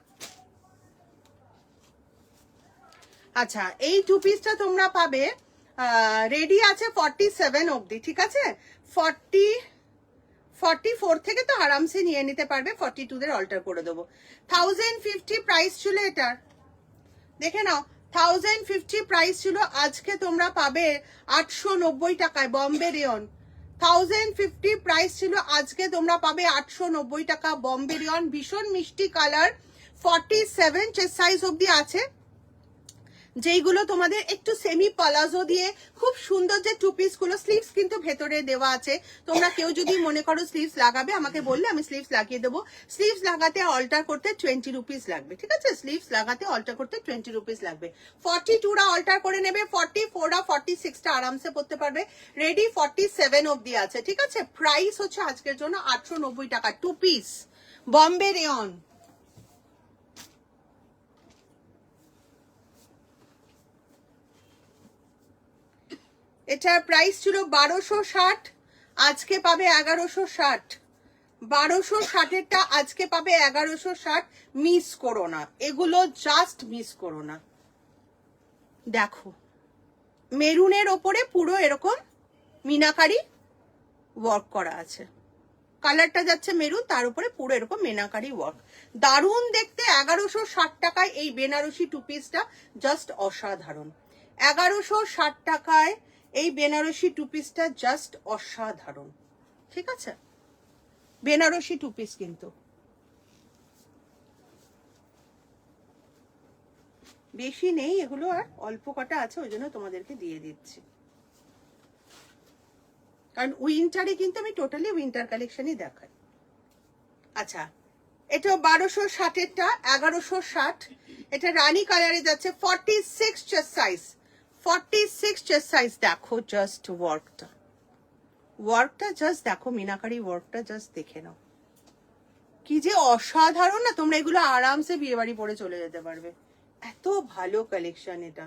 আচ্ছা, এই 2 পিসটা তোমরা পাবে, রেডি আছে 47 অবধি, ঠিক আছে? 44 থেকে তো আরামসে নিয়ে নিতে পারবে, 42 দের অল্টার করে দেবো। 1050 প্রাইস ছিল এটার, দেখে নাও 1050 প্রাইস ছিল, আজকে তোমরা পাবে 890 টাকায় বম্বে রেয়ন। 1050 প্রাইস ছিল, আজকে তোমরা পাবে 890 টাকা বম্বে রেয়ন, ভীষণ মিষ্টি কালার, 47 চেস্ট সাইজ অবধি আছে, যেইগুলো তোমাদের একটু সেমি পালাজো দিয়ে খুব সুন্দর যে 2 পিস গুলো, স্লিভস কিন্তু ভেতরে দেওয়া আছে। তোমরা কেউ যদি মনে করো স্লিভস লাগাবে, আমাকে বললে আমি স্লিভস লাগিয়ে দেবো। স্লিভস লাগাতে অল্টার করতে 20 রুপিস লাগবে, ঠিক আছে? স্লিভস লাগাতে অল্টার করতে 20 রুপিস লাগবে। 42রা অল্টার করে নেবে, 44রা 46টা আরামসে পড়তে পারবে। রেডি 47 অবধি আছে, ঠিক আছে? প্রাইস হচ্ছে আজকের জন্য 890 টাকা 2 পিস বম্বে রেয়ন। এটার প্রাইস ছিল 1260, আজকে পাবে 1160। 1260-এরটা আজকে পাবে 1160, মিস করো না, এগুলো জাস্ট মিস করো না। দেখো মেরুনের ওপরে পুরো এরকম মিনাকারি ওয়ার্ক করা আছে, কালারটা যাচ্ছে মেরুন, তার উপরে পুরো এরকম মিনাকারি ওয়ার্ক, দারুণ দেখতে। 1160 টাকায় এই বেনারসি 2 পিসটা জাস্ট অসাধারণ। 1160 টাকায় এই বেনারসি 2 পিসটা জাস্ট অসাধারণ, ঠিক আছে? বেনারসি 2 পিস কিন্তু বেশি নেই, এগুলো আর অল্প কটা আছে, ওই জন্য তোমাদেরকে দিয়ে দিচ্ছি, কারণ উইন্টারে কিন্তু আমি টোটালি উইন্টার কালেকশনই দেখাই। আচ্ছা, এটা 1260-এরটা 1160, এটা রানী কালারে যাচ্ছে, 46 চেস্ট সাইজ, 46 চেস্ট সাইজ। দেখো জাস্ট ওয়ার্কটা, ওয়ার্কটা জাস্ট দেখো, মিনাকারি ওয়ার্কটা জাস্ট দেখে নাও, কি যে অসাধারণ না। তোমরা এগুলো আরামসে বিয়ে বাড়ি পরে চলে যেতে পারবে, এত ভালো কালেকশন এটা।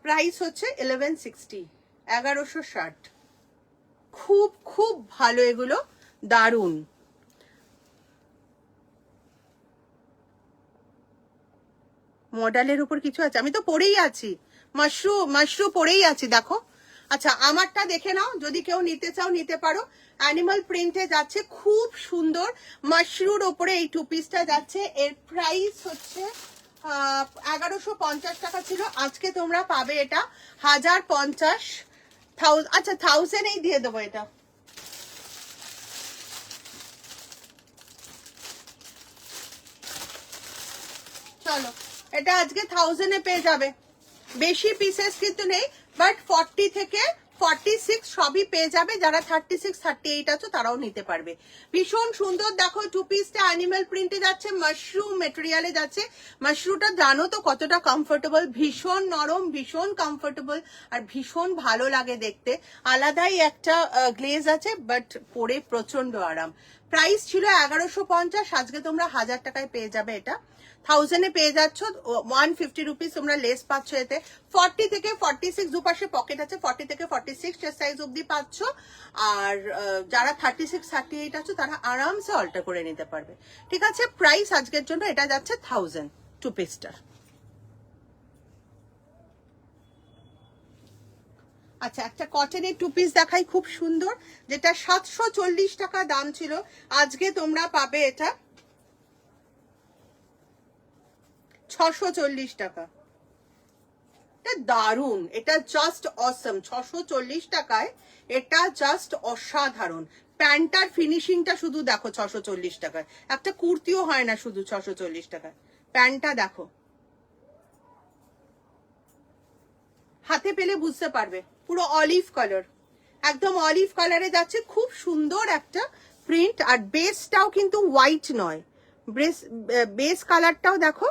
প্রাইস হচ্ছে 1160, 1160, খুব খুব ভালো এগুলো, দারুণ। মডেলের উপর কিছু আছে, আমি তো পরেই আছি, মাশরু পরেই আছি, দেখো। আচ্ছা, আমারটা দেখে নাও, যদি কেউ নিতে চাও নিতে পারো। অ্যানিমাল প্রিন্টে যাচ্ছে, খুব সুন্দর মাশরুর ওপরে এই 2 পিসটা যাচ্ছে। এর প্রাইস হচ্ছে 1150 টাকা ছিল, আজকে তোমরা পাবে এটা 1050। আচ্ছা 1000-এই দিয়ে দেবো এটা। চলো, এটা আজকে 1000-এ পেয়ে যাবে। বেশি পিসেস কিন্তু নেই, বাট 40 থেকে 46 সবই পেয়ে যাবে। যারা 36 38 আছো তারাও নিতে পারবে। ভীষণ সুন্দর দেখো, টু পিসটা অ্যানিমাল প্রিন্টে যাচ্ছে, মাশরুম মেটেরিয়ালে যাচ্ছে। মাশরুমটা জানো তো কতটা কমফোর্টেবল, ভীষণ নরম, ভীষণ কমফোর্টেবল, আর ভীষণ ভালো লাগে দেখতে। আলাদাই একটা গ্লেজ আছে, বাট পরে প্রচন্ড আরাম। প্রাইস ছিল 1150, আজকে তোমরা 1000 টাকায় পেয়ে যাবে। এটা 1000-এ পেয়ে যাচ্ছ, 150 রুপিস তোমরা লেস পাচ্ছ এতে। 40 থেকে 46 দুপাশে পকেট আছে, 40 থেকে 46 চেস্ট সাইজ অব্দি পাচ্ছ। আর যারা 36 38 আছো তারা আরামসে অল্টার করে নিতে পারবে। ঠিক আছে, প্রাইস আজকের জন্য এটা যাচ্ছে 1000 টু পিসটার। আচ্ছা, একটা কটনের টু পিস দেখাই, খুব সুন্দর, যেটা 740 টাকা দাম ছিল, আজকে তোমরা পাবে এটা 640 টাকা। এটা দারুন, এটা জাস্ট অসম। 640 টাকায় এটা জাস্ট অসাধারণ। প্যান্টার ফিনিশিংটা শুধু দেখো, 640 টাকায় একটা কুর্তিও হয় না শুধু 640 টাকায়। প্যান্টটা দেখো, হাতে পেলে বুঝতে পারবে, পুরো অলিভ কালার, একদম অলিভ কালারে যাচ্ছে। খুব সুন্দর একটা প্রিন্ট, আর বেসটাও কিন্তু হোয়াইট নয়, বেস কালারটাও দেখো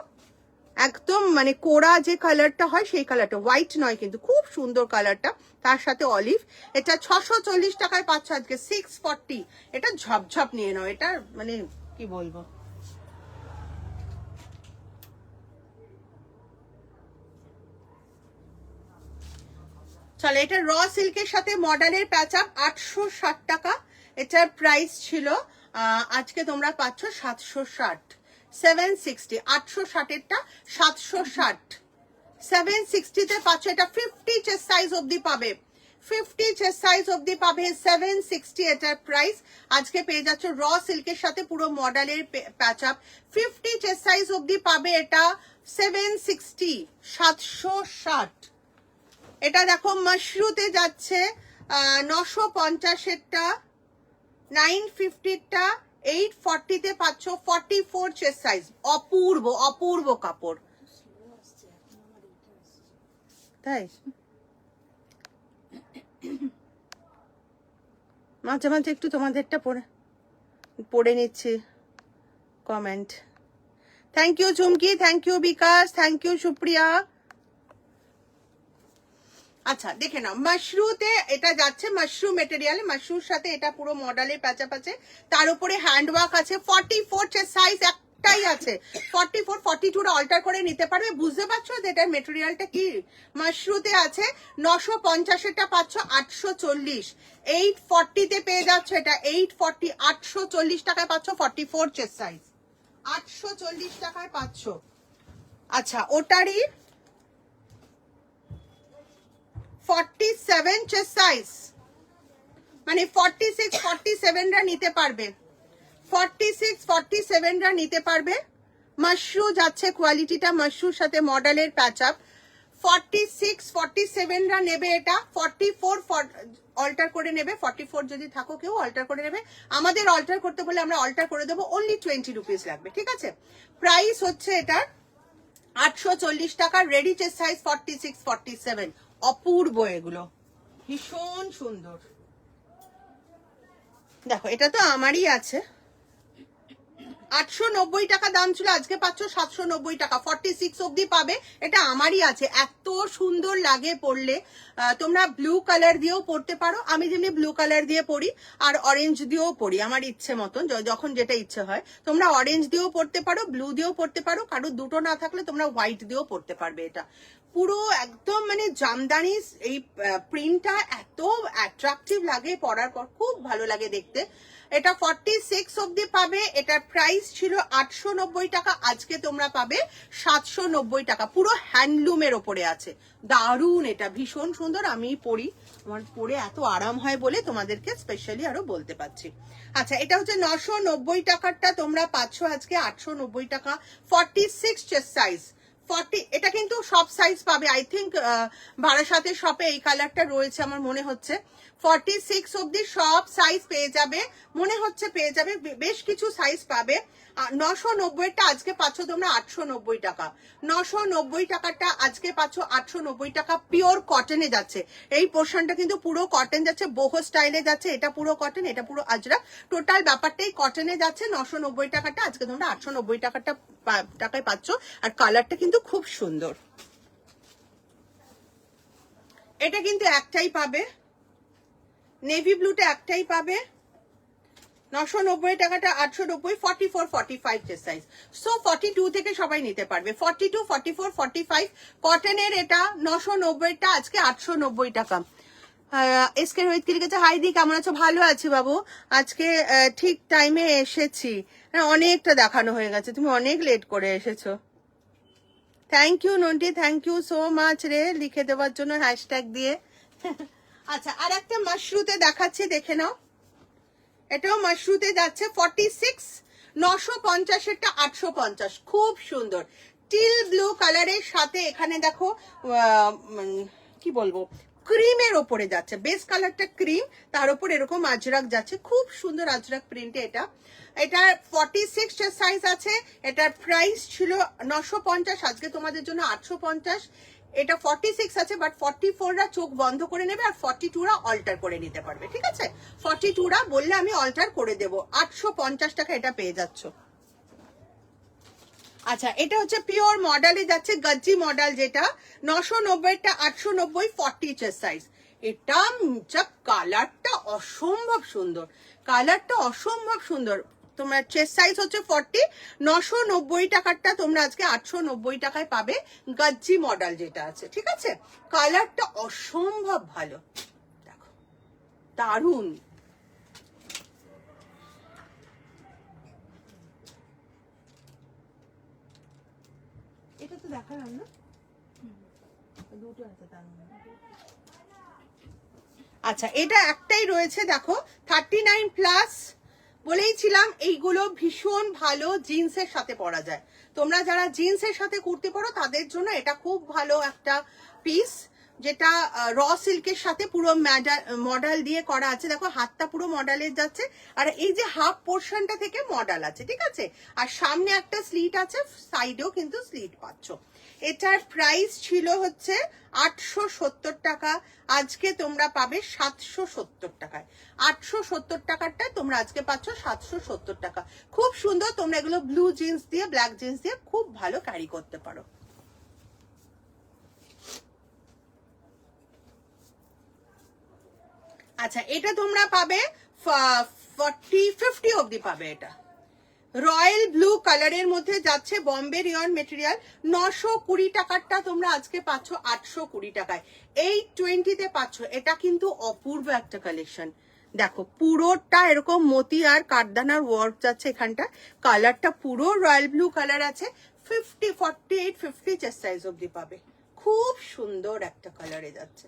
একদম মানে কোরা যে কালারটা হয় সেই কালারটা, হোয়াইট নয় কিন্তু, খুব সুন্দর কালারটা, তার সাথে অলিভ। এটা 640 টাকায় পাচ্ছ আজকে 640। এটা ঝপঝপ নিয়ে নাও, এটা মানে কি বলবো, চলো। এটা র সিল্কের সাথে মডেলের প্যাচ আপ, 860 টাকা এটার প্রাইস ছিল। আজকে তোমরা পাচ্ছ 760, 760। 860-এরটা 760, 760-তে পাচ্ছ। এটা 50 চেস্ট সাইজ অব্দি পাবে, 50 চেস্ট সাইজ অব্দি পাবে, 760 এটার প্রাইস। আজকে পেয়ে যাচ্ছ র সিল্কের সাথে পুরো মডেলের প্যাচ আপ, 50 চেস্ট সাইজ অব্দি পাবে। এটা 760, 760। এটা দেখো মাশরুতে যাচ্ছে 950-এরটা, 950-টা, 840-তে পাচ্ছ, 44 চেস্ট সাইজ। অপূর্ব অপূর্ব কাপড়, তাই মাঝে মাঝে একটু তোমাদেরটা পড়ে নিচ্ছি comment. Thank you Chumki, thank you Bikash, thank you Supriya. আচ্ছা দেখে নাও, মাশরুতে এটা যাচ্ছে, মাশরুম মেটেরিয়ালে, মাশরুর সাথে এটা পুরো মডেলের প্যাচাপ আছে, তার উপরে হ্যান্ড ওয়ার্ক আছে। 44 সাইজ একটাই আছে, 44, 42 অল্টার করে নিতে পারবে। বুঝতে পারছো যে এটার মেটেরিয়ালটা কি? মাশরুতে আছে 950-এটা পাচ্ছ 840, 840-তে পেয়ে যাচ্ছ এটা 840, 840 টাকায় পাচ্ছ 44 চেস্ট সাইজ, 840 টাকায় পাচ্ছ। আচ্ছা, ওটারই 47 চেস্ট সাইজ, মানে 46 47-রা নিতে পারবে, 46 47-রা নিতে পারবে। মাশরু যাচ্ছে, কোয়ালিটিটা মাশরুর সাথে মডেলের প্যাচ আপ। 46 47-রা নেবে এটা, 44 অল্টার করে নেবে, 44 যদি থাকো কেউ অল্টার করে নেবে। আমাদের অল্টার করতে বলে আমরা অল্টার করে দেবো, অনলি 20 রুপিস লাগবে। ঠিক আছে, প্রাইস হচ্ছে এটার 840 টাকা। Ready chest size 46 47। অপূর্ব, এগুলো ভীষণ সুন্দর। দেখো, এটা তো আমারই আছে, 890 টাকা দাম ছিল, আজকে পাচ্ছ 790 টাকা, 46 অব্দি পাবে। এটা আমারই আছে, এত সুন্দর লাগে পরলে। তোমরা ব্লু কালার দিয়েও পরতে পারো, আমি যেমনি ব্লু কালার দিয়ে পরি, আর অরেঞ্জ দিয়েও পরি, আমার ইচ্ছে মতন, যখন যেটা ইচ্ছে হয়। তোমরা অরেঞ্জ দিয়েও পরতে পারো, ব্লু দিয়েও পরতে পারো, কারো দুটো না থাকলে তোমরা হোয়াইট দিয়েও পরতে পারবে। এটা পুরো একদম মানে জামদানি, এই প্রিন্টটা এত অ্যাট্রাকটিভ লাগে পরার পর, খুব ভালো লাগে দেখতে। এটা 46 অব্দি পাবে। এটার প্রাইস ছিল 890 টাকা, আজকে তোমরা পাবে 790 টাকা। পুরো হ্যান্ডলুমের ওপরে আছে, দারুন, এটা ভীষণ সুন্দর। আমি পরি, আমার পরে এত আরাম হয় বলে তোমাদেরকে স্পেশালি আরো বলতে পারছি। আচ্ছা, এটা হচ্ছে 990 টাকারটা তোমরা পাচ্ছ আজকে 890 টাকা। 46 চেস্ট সাইজ, 40, এটা কিন্তু সব সাইজ পাবে। আই থিঙ্ক বারাসাতের শপে এই কালারটা রয়েছে আমার মনে হচ্ছে। 46 অবধি সব সাইজ পেয়ে যাবে, মনে হচ্ছে পেয়ে যাবে, বেশ কিছু সাইজ পাবে। 990টা আজকে পাচ্ছ তোমরা 890 টাকা, 990 টাকাটা আজকে পাচ্ছ 890 টাকা। পিওর কটনে যাচ্ছে, এই পোর্শনটা কিন্তু পুরো কটন যাচ্ছে, boho স্টাইলে যাচ্ছে, এটা পুরো কটন, এটা পুরো আজরাক, টোটাল ব্যাপারটাই কটনে যাচ্ছে। 990 টাকাটা আজকে তোমরা 890 টাকায় পাচ্ছ। আর কালারটা কিন্তু খুব সুন্দর, এটা কিন্তু একটাই পাবে, নেভি ব্লুটা একটাই পাবে। 990 টাকাটা 890, 44 45 যে সাইজ, সো 42 থেকে সবাই নিতে পারবে। 42 44 45 কটনের এটা 990টা আজকে 890 টাকা। এসকে রোহিত কি লিখেছে, হাই দি কেমন আছো? ভালো আছি বাবু, আজকে ঠিক টাইমে এসেছি, অনেকটা দেখানো হয়ে গেছে, তুমি অনেক লেট করে এসেছো। Thank you Nonti, thank you so much রে লিখে দেওয়ার জন্য হ্যাশট্যাগ দিয়ে। আচ্ছা, আর একটা মাশরুতে দেখাচ্ছি, দেখে নাও, এটাও মাশরুতে যাচ্ছে 46, 950 850, খুব সুন্দর টিল ব্লু কালারের সাথে এখানে দেখো কি বলবো, ক্রিমের ওপরে যাচ্ছে, বেস কালারটা ক্রিম, তার উপর এরকম আজরাক যাচ্ছে, খুব সুন্দর আজরাক প্রিন্টে এটা। এটার 46 সাইজ আছে, এটার প্রাইস ছিল 950, আজকে তোমাদের জন্য 850। এটা 46 আছে, বাট 44রা চোখ বন্ধ করে নেবে, আর 42রা অল্টার করে নিতে পারবে, ঠিক আছে? 42রা বললে আমি অল্টার করে দেব, 850 টাকা এটা পেয়ে যাচ্ছ। আচ্ছা, এটা হচ্ছে পিওর মডেলে যাচ্ছে, গজ্জি মডেল, যেটা 990টা 890, 40 সাইজ। এটা কালারটা অসম্ভব সুন্দর, কালারটা অসম্ভব সুন্দর। তোমরা চেস্ট সাইজ হচ্ছে 40, 990 টাকারটা তোমরা আজকে 890 টাকায় পাবে, গজ্জি মডেল যেটা আছে, ঠিক আছে? কালারটা অসম্ভব ভালো, দেখো দারুণ। এটা তো দেখালাম না, দুটো আছে তার মধ্যে। আচ্ছা, এটা একটাই রয়েছে, দেখো 39 প্লাস, বলেইছিলাম এইগুলো ভীষণ ভালো জিন্সের সাথে পরা যায়। তোমরা যারা জিন্সের সাথে কুর্তি পরো তাদের জন্য এটা খুব ভালো একটা পিস, যেটা র সিল্কের সাথে পুরো মডেল দিয়ে করা আছে। দেখো হাতটা পুরো মডেলের যাচ্ছে, আর এই যে হাফ পোর্শনটা থেকে মডেল আছে, ঠিক আছে? আর সামনে একটা স্লিট আছে, সাইডেও কিন্তু স্লিট পাচ্ছ। এটার প্রাইস ছিল হচ্ছে 870 টাকা, আজকে তোমরা পাবে 770 টাকায়। 870 টাকারটা তোমরা আজকে পাচ্ছ 770 টাকা। খুব সুন্দর, তোমরা এগুলো ব্লু জিন্স দিয়ে, ব্ল্যাক জিন্স দিয়ে খুব ভালো ক্যারি করতে পারো। আচ্ছা, এটা তোমরা পাবে 50 অবধি পাবে। এটা রয়্যাল ব্লু কালারের মধ্যে যাচ্ছে, বম্বে রিয়ন মেটেরিয়াল, 920 টাকারটা তোমরা আজকে পাচ্ছ 820 টাকায়। 820-তে পাচ্ছ, এটা কিন্তু অপূর্ব একটা কালেকশন। দেখো পুরোটা এরকম মতি আর কাঠদানার ওয়ার্ক যাচ্ছে এখানটা, কালারটা পুরো রয়্যাল ব্লু কালার আছে। 50 48 50 চেস্ট সাইজ অবধি পাবে, খুব সুন্দর একটা কালারে যাচ্ছে,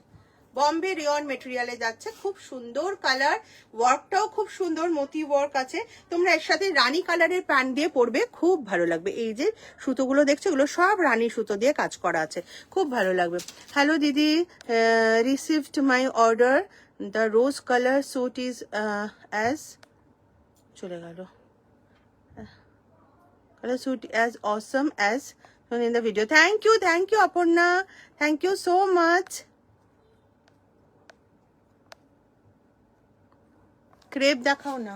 বম্বে রিয়ন মেটেরিয়ালে যাচ্ছে, খুব সুন্দর কালার, ওয়ার্কটাও খুব সুন্দর, মতি ওয়ার্ক আছে। তোমরা এর সাথে রানী কালারের প্যান্ট দিয়ে পরবে, খুব ভালো লাগবে। এই যে সুতোগুলো দেখছো, এগুলো সব রানী সুতো দিয়ে কাজ করা আছে, খুব ভালো লাগবে। হ্যালো দিদি, received my order, the rose colour suit is as, চলে গেল, colour suit as awesome as in the video. Thank you Aparna, thank you so much. Crepe দেখাও না,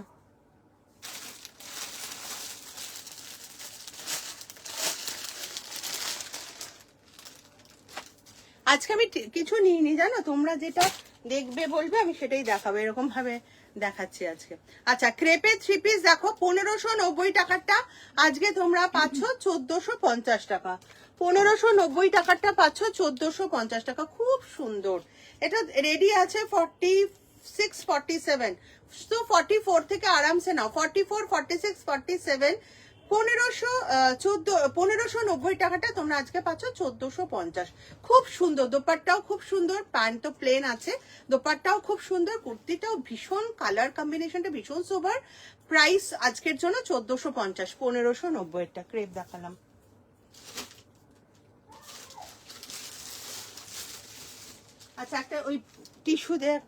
আজকে আমি কিছু নিইনি জানো, তোমরা যেটা দেখবে বলবে আমি সেটাই দেখাবো, এরকম ভাবে দেখাচ্ছি আজকে। আচ্ছা, ক্রেপের 3 পিস দেখো, 1590 টাকারটা আজকে তোমরা পাচ্ছ 1450 টাকা। 1590 টাকারটা পাচ্ছ 1450 টাকা, খুব সুন্দর। এটা রেডি আছে 46 47, তো 44 থেকে আরামসে নাও, 44 46 47, 1590 টাকাটা তোমরা আজকে পাচ্ছ 1450। খুব সুন্দর, দোপাট্টাও খুব সুন্দর, প্যান্ট তো প্লেন আছে, দোপাট্টাও খুব সুন্দর, কুর্তিটাও ভীষণ, কালার কম্বিনেশনটা ভীষণ সুপার। প্রাইস আজকের জন্য 1450, 1590 ক্রেপ দেখালাম। আচ্ছা, একটা ওই টিস্যু দেখ,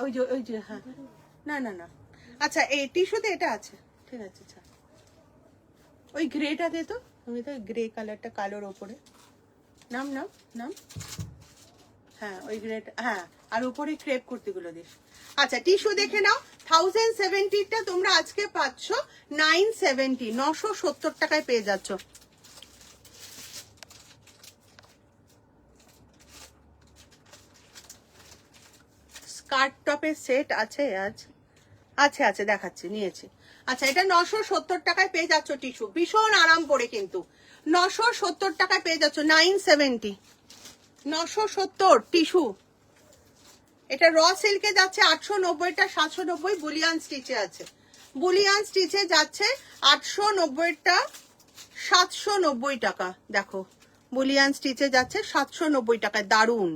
ওই যে হ্যাঁ, না না না, আচ্ছা এই টিস্যুতে এটা আছে, ঠিক আছে। আচ্ছা ওই গ্রেটা দে তো, তুমি তো গ্রে কালারটা, কালোর ওপরে নাম নাম নাম, হ্যাঁ ওই গ্রেটা, হ্যাঁ আর উপরে ক্রেপ কুর্তিগুলো দিস। আচ্ছা টিস্যু দেখে নাও, 1070টা তোমরা আজকে পাচ্ছ 970, 970 টাকায় পেয়ে যাচ্ছ। স্কার্ট টপের সেট আছে আজ, আছে আছে দেখাচ্ছি, নিয়েছি। আচ্ছা এটা 970 টাকায় পেয়ে যাচ্ছ টিস্যু, ভীষণ আরাম করে কিন্তু 970 টাকায় পেয়ে যাচ্ছ, 970, 970 টিস্যু। এটা র সিল্কে যাচ্ছে 890টা 790, বুলিয়ান স্টিচে আছে, বুলিয়ান স্টিচে যাচ্ছে 890টা 790 টাকা। দেখো বুলিয়ান স্টিচে যাচ্ছে 790 টাকায়, দারুন।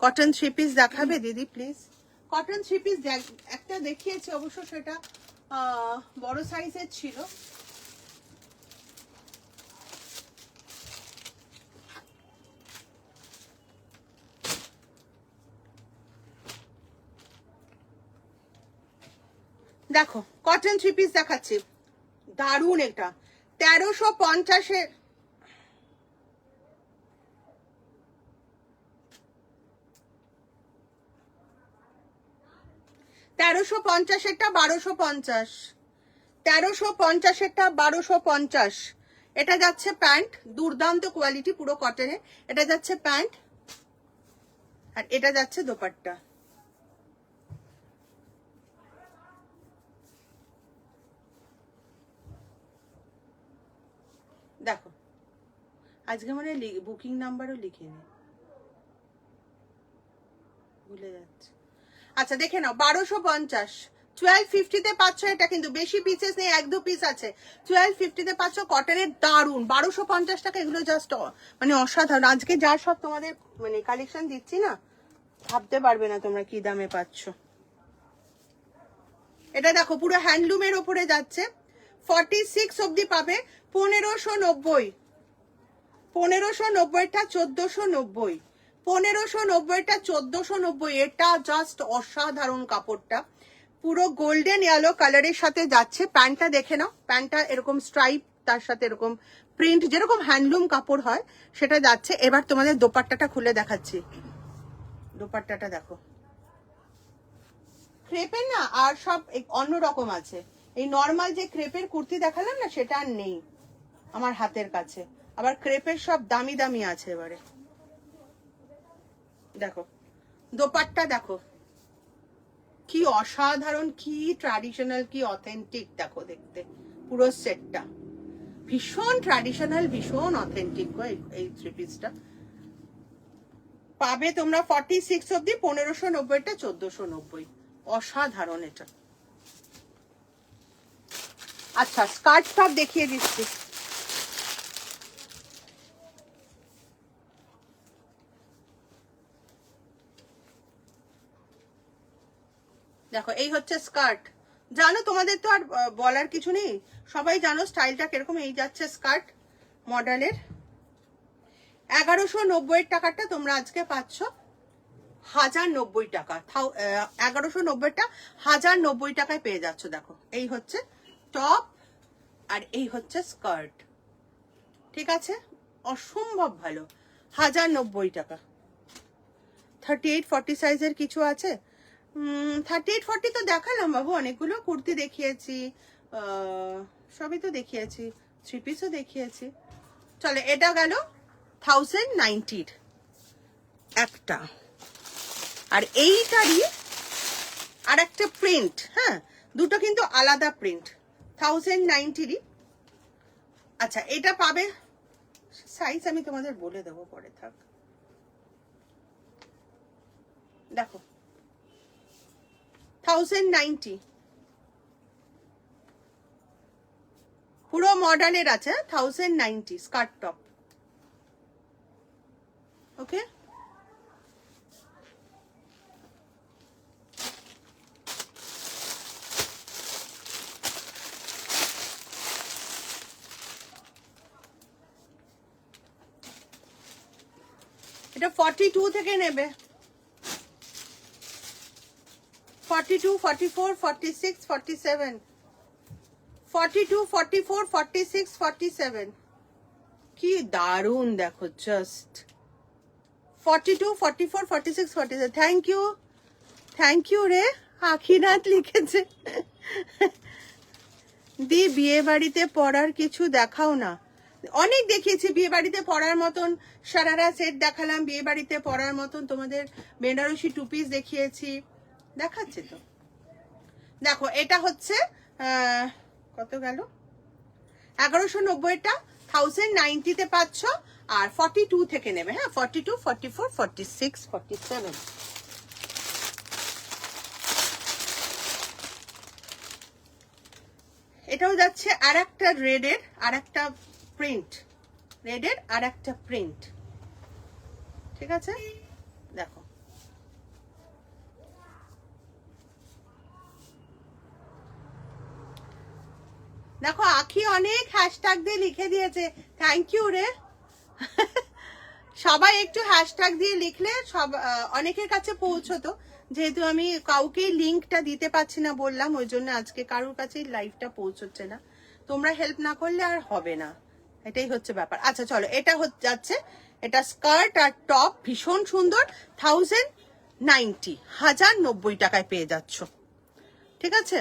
কটন থ্রি পিস দেখাবে দিদি প্লিজ? কটন থ্রি পিস একটা দেখিয়েছি অবশ্য, সেটা বড় সাইজের ছিল। দেখো কটন থ্রি পিস দেখাচ্ছি, দারুন। এটা 1350-এর, 1350-এরটা 1250, 1350-এরটা 1250। এটা যাচ্ছে প্যান্ট, দুর্দান্ত কোয়ালিটি, পুরো কটনের। এটা যাচ্ছে প্যান্ট আর এটা যাচ্ছে দোপাট্টা। দেখো আজকে মানে বুকিং নাম্বারও লিখিনি, ভুলে যাচ্ছে। আচ্ছা দেখে নাও 1250, 1250-তে পাচ্ছ। এটা কিন্তু বেশি পিসেস নেই, 1-2 পিস আছে। 1250-তে পাচ্ছ কটনের, দারুন। 1250 টাকা, এগুলো জাস্ট মানে অসাধারণ। আজকে যা সব তোমাদের মানে কালেকশন দিচ্ছি না, ভাবতে পারবে না তোমরা কি দামে পাচ্ছ। এটা দেখো পুরো হ্যান্ডলুমের ওপরে যাচ্ছে, 46 অবধি পাবে, 1590, 1590টা 1490, 1590টা 1490। এটা জাস্ট অসাধারণ কাপড়টা, পুরো গোল্ডেন ইয়েলো কালারের সাথে যাচ্ছে। প্যান্টটা দেখে নাও, প্যান্টটা এরকম স্ট্রাইপ, তার সাথে এরকম প্রিন্ট, যেরকম হ্যান্ডলুম কাপড় হয় সেটা যাচ্ছে। এবার তোমাদের দোপাট্টাটা খুলে দেখাচ্ছি, দোপাট্টাটা দেখো। ক্রেপের না আর সব অন্যরকম আছে, এই নর্মাল যে ক্রেপের কুর্তি দেখালাম না সেটা আর নেই আমার হাতের কাছে, আবার ক্রেপের সব দামি দামি আছে। এবারে দেখো দোপাট্টা, দেখো কি অসাধারণ, কি ট্র্যাডিশনাল, কি অথেন্টিক। দেখো দেখতে পুরো সেটটা ভীষণ ট্র্যাডিশনাল, ভীষণ অথেন্টিক গো। এই থ্রি পিসটা পাবে তোমরা 46 অব্দি, 1590টা 1490, অসাধারণ এটা। আচ্ছা স্কার্ট সব দেখিয়ে দিচ্ছি। দেখো এই হচ্ছে স্কার্ট, জানো তোমাদের তো আর বলার কিছু নেই, সবাই জানো স্টাইলটা কিরকম। এই যাচ্ছে স্কার্ট মডেলের, 1190 টাকাটা তোমরা আজকে পাচ্ছ 1090 টাকা। 1190টা 1090 টাকায় পেয়ে যাচ্ছ। দেখো এই হচ্ছে টপ আর এই হচ্ছে স্কার্ট, ঠিক আছে, অসম্ভব ভালো, 1090 টাকা। 38-40 সাইজের কিছু আছে, 38-40 তো দেখালাম বাবু, অনেকগুলো কুর্তি দেখিয়েছি, সবই তো দেখিয়েছি, থ্রি পিসও দেখিয়েছি। চলে এটা গেল 1090 একটা, আর এইটারই আর একটা প্রিন্ট, হ্যাঁ দুটো কিন্তু আলাদা প্রিন্ট, 1090-ই। আচ্ছা এটা পাবে, সাইজ আমি তোমাদের বলে দেবো পরে, থাক। দেখো 1090 পুরো মডার্নের আছে, 1090 স্কার্ট টপ, ওকে। এটা 42 থেকে নেবে, 42, 44, 46, 47. 42, 44, 46, 47. কি দারুণ দেখো জাস্ট 42, 44, 46, 47. থ্যাংক ইউ রে আখিনাথ লিখেছে দি বিয়ে বাড়িতে পরার কিছু দেখাও না। অনেক দেখিয়েছি বিয়ে বাড়িতে পরার মতন, সারারা সেট দেখালাম, বিয়ে বাড়িতে পরার মতন তোমাদের বেনারসি টু পিস দেখিয়েছি, দেখাচ্ছে তো। দেখো এটা হচ্ছে কত গেল, 1190টা 1090 পাচ্ছ, আর 42 থেকে নেবে। হ্যাঁ 42, 44, 46, 47। এটাও যাচ্ছে আর একটা রেডের আর একটা প্রিন্ট, রেডের আর একটা প্রিন্ট, ঠিক আছে। দেখো দেখো আখি অনেক হ্যাশট্যাগ দিয়ে লিখে দিয়েছে, থ্যাংক ইউ রে সবাই একটু হ্যাশট্যাগ দিয়ে লিখলে সব অনেকের কাছে পৌঁছতো, যেহেতু আমি কাউকে লিঙ্কটা দিতে পারছি না বললাম, ওই জন্য আজকে কারোর কাছে লাইভটা পৌঁছচ্ছে না। তোমরা হেল্প না করলে আর হবে না, এটাই হচ্ছে ব্যাপার। আচ্ছা চলো, এটা যাচ্ছে, এটা স্কার্ট আর টপ ভীষণ সুন্দর, 1090, 1090 টাকায় পেয়ে যাচ্ছ, ঠিক আছে।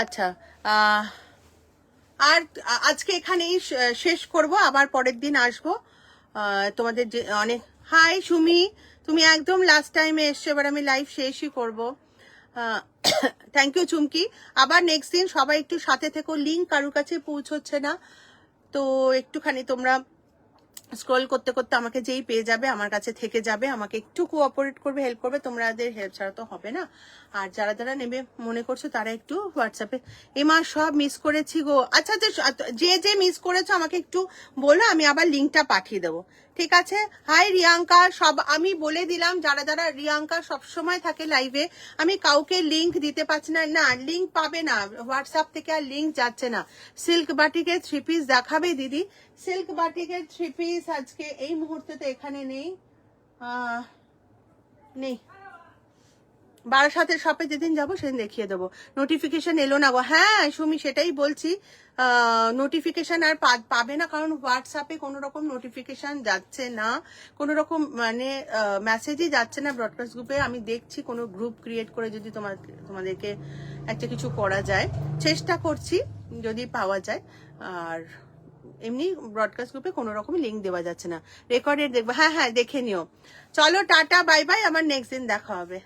আচ্ছা আর আজকে এখানেই শেষ করব, আবার পরের দিন আসবো। তোমাদের যে অনেক হাই সুমি, তুমি একদম লাস্ট টাইমে এসছো, এবার আমি লাইভ শেষই করব। থ্যাংক ইউ চুমকি, আবার নেক্সট দিন সবাই একটু সাথে থেকো, লিঙ্ক কারোর কাছে পৌঁছচ্ছে না তো একটুখানি তোমরা স্ক্রল করতে করতে আমাকে যেই পেয়ে যাবে আমার কাছে থেকে যাবে, আমাকে একটু কোঅপারেট করবে, হেল্প করবে, তোমাদের হেল্প ছাড়া তো হবে না। আর যারা যারা নেবে মনে করছো তারা একটু হোয়াটসঅ্যাপে, এমা সব মিস করেছি গো। আচ্ছা যে যে মিস করেছো আমাকে একটু বলো, আমি আবার লিঙ্কটা পাঠিয়ে দেবো, ঠিক আছে। হাই রিয়াঙ্কা, সব আমি বলে দিলাম, যারা যারা রিয়াঙ্কা সবসময় থাকে লাইভে, আমি কাউকে লিঙ্ক দিতে পারছি না, না লিঙ্ক পাবে না, হোয়াটসঅ্যাপ থেকে আর লিঙ্ক যাচ্ছে না। সিল্ক বাটিকের 3 পিস দেখাবে দিদি, সিল্ক বাটিকের 3 পিস আজকে এই মুহূর্তে তো এখানে নেই, নেই, বারাসাতের শপে যেদিন যাবো সেদিন দেখিয়ে দেবো। নোটিফিকেশন এলো না গো, হ্যাঁ সুমি সেটাই বলছি, নোটিফিকেশন আর পাবে না, কারণ হোয়াটসঅ্যাপে কোনো রকম নোটিফিকেশন যাচ্ছে না, কোনো রকম মানে মেসেজই যাচ্ছে না ব্রডকাস্ট গ্রুপে। আমি দেখছি কোনো গ্রুপ ক্রিয়েট করে যদি তোমাদেরকে একটা কিছু করা যায়, চেষ্টা করছি যদি পাওয়া যায়। আর এমনি ব্রডকাস্ট গ্রুপে কোনো রকম লিঙ্ক দেওয়া যাচ্ছে না, রেকর্ডেড দেখবো। হ্যাঁ দেখে নিও, চলো টাটা বাই বাই, আবার নেক্সট দিন দেখা হবে।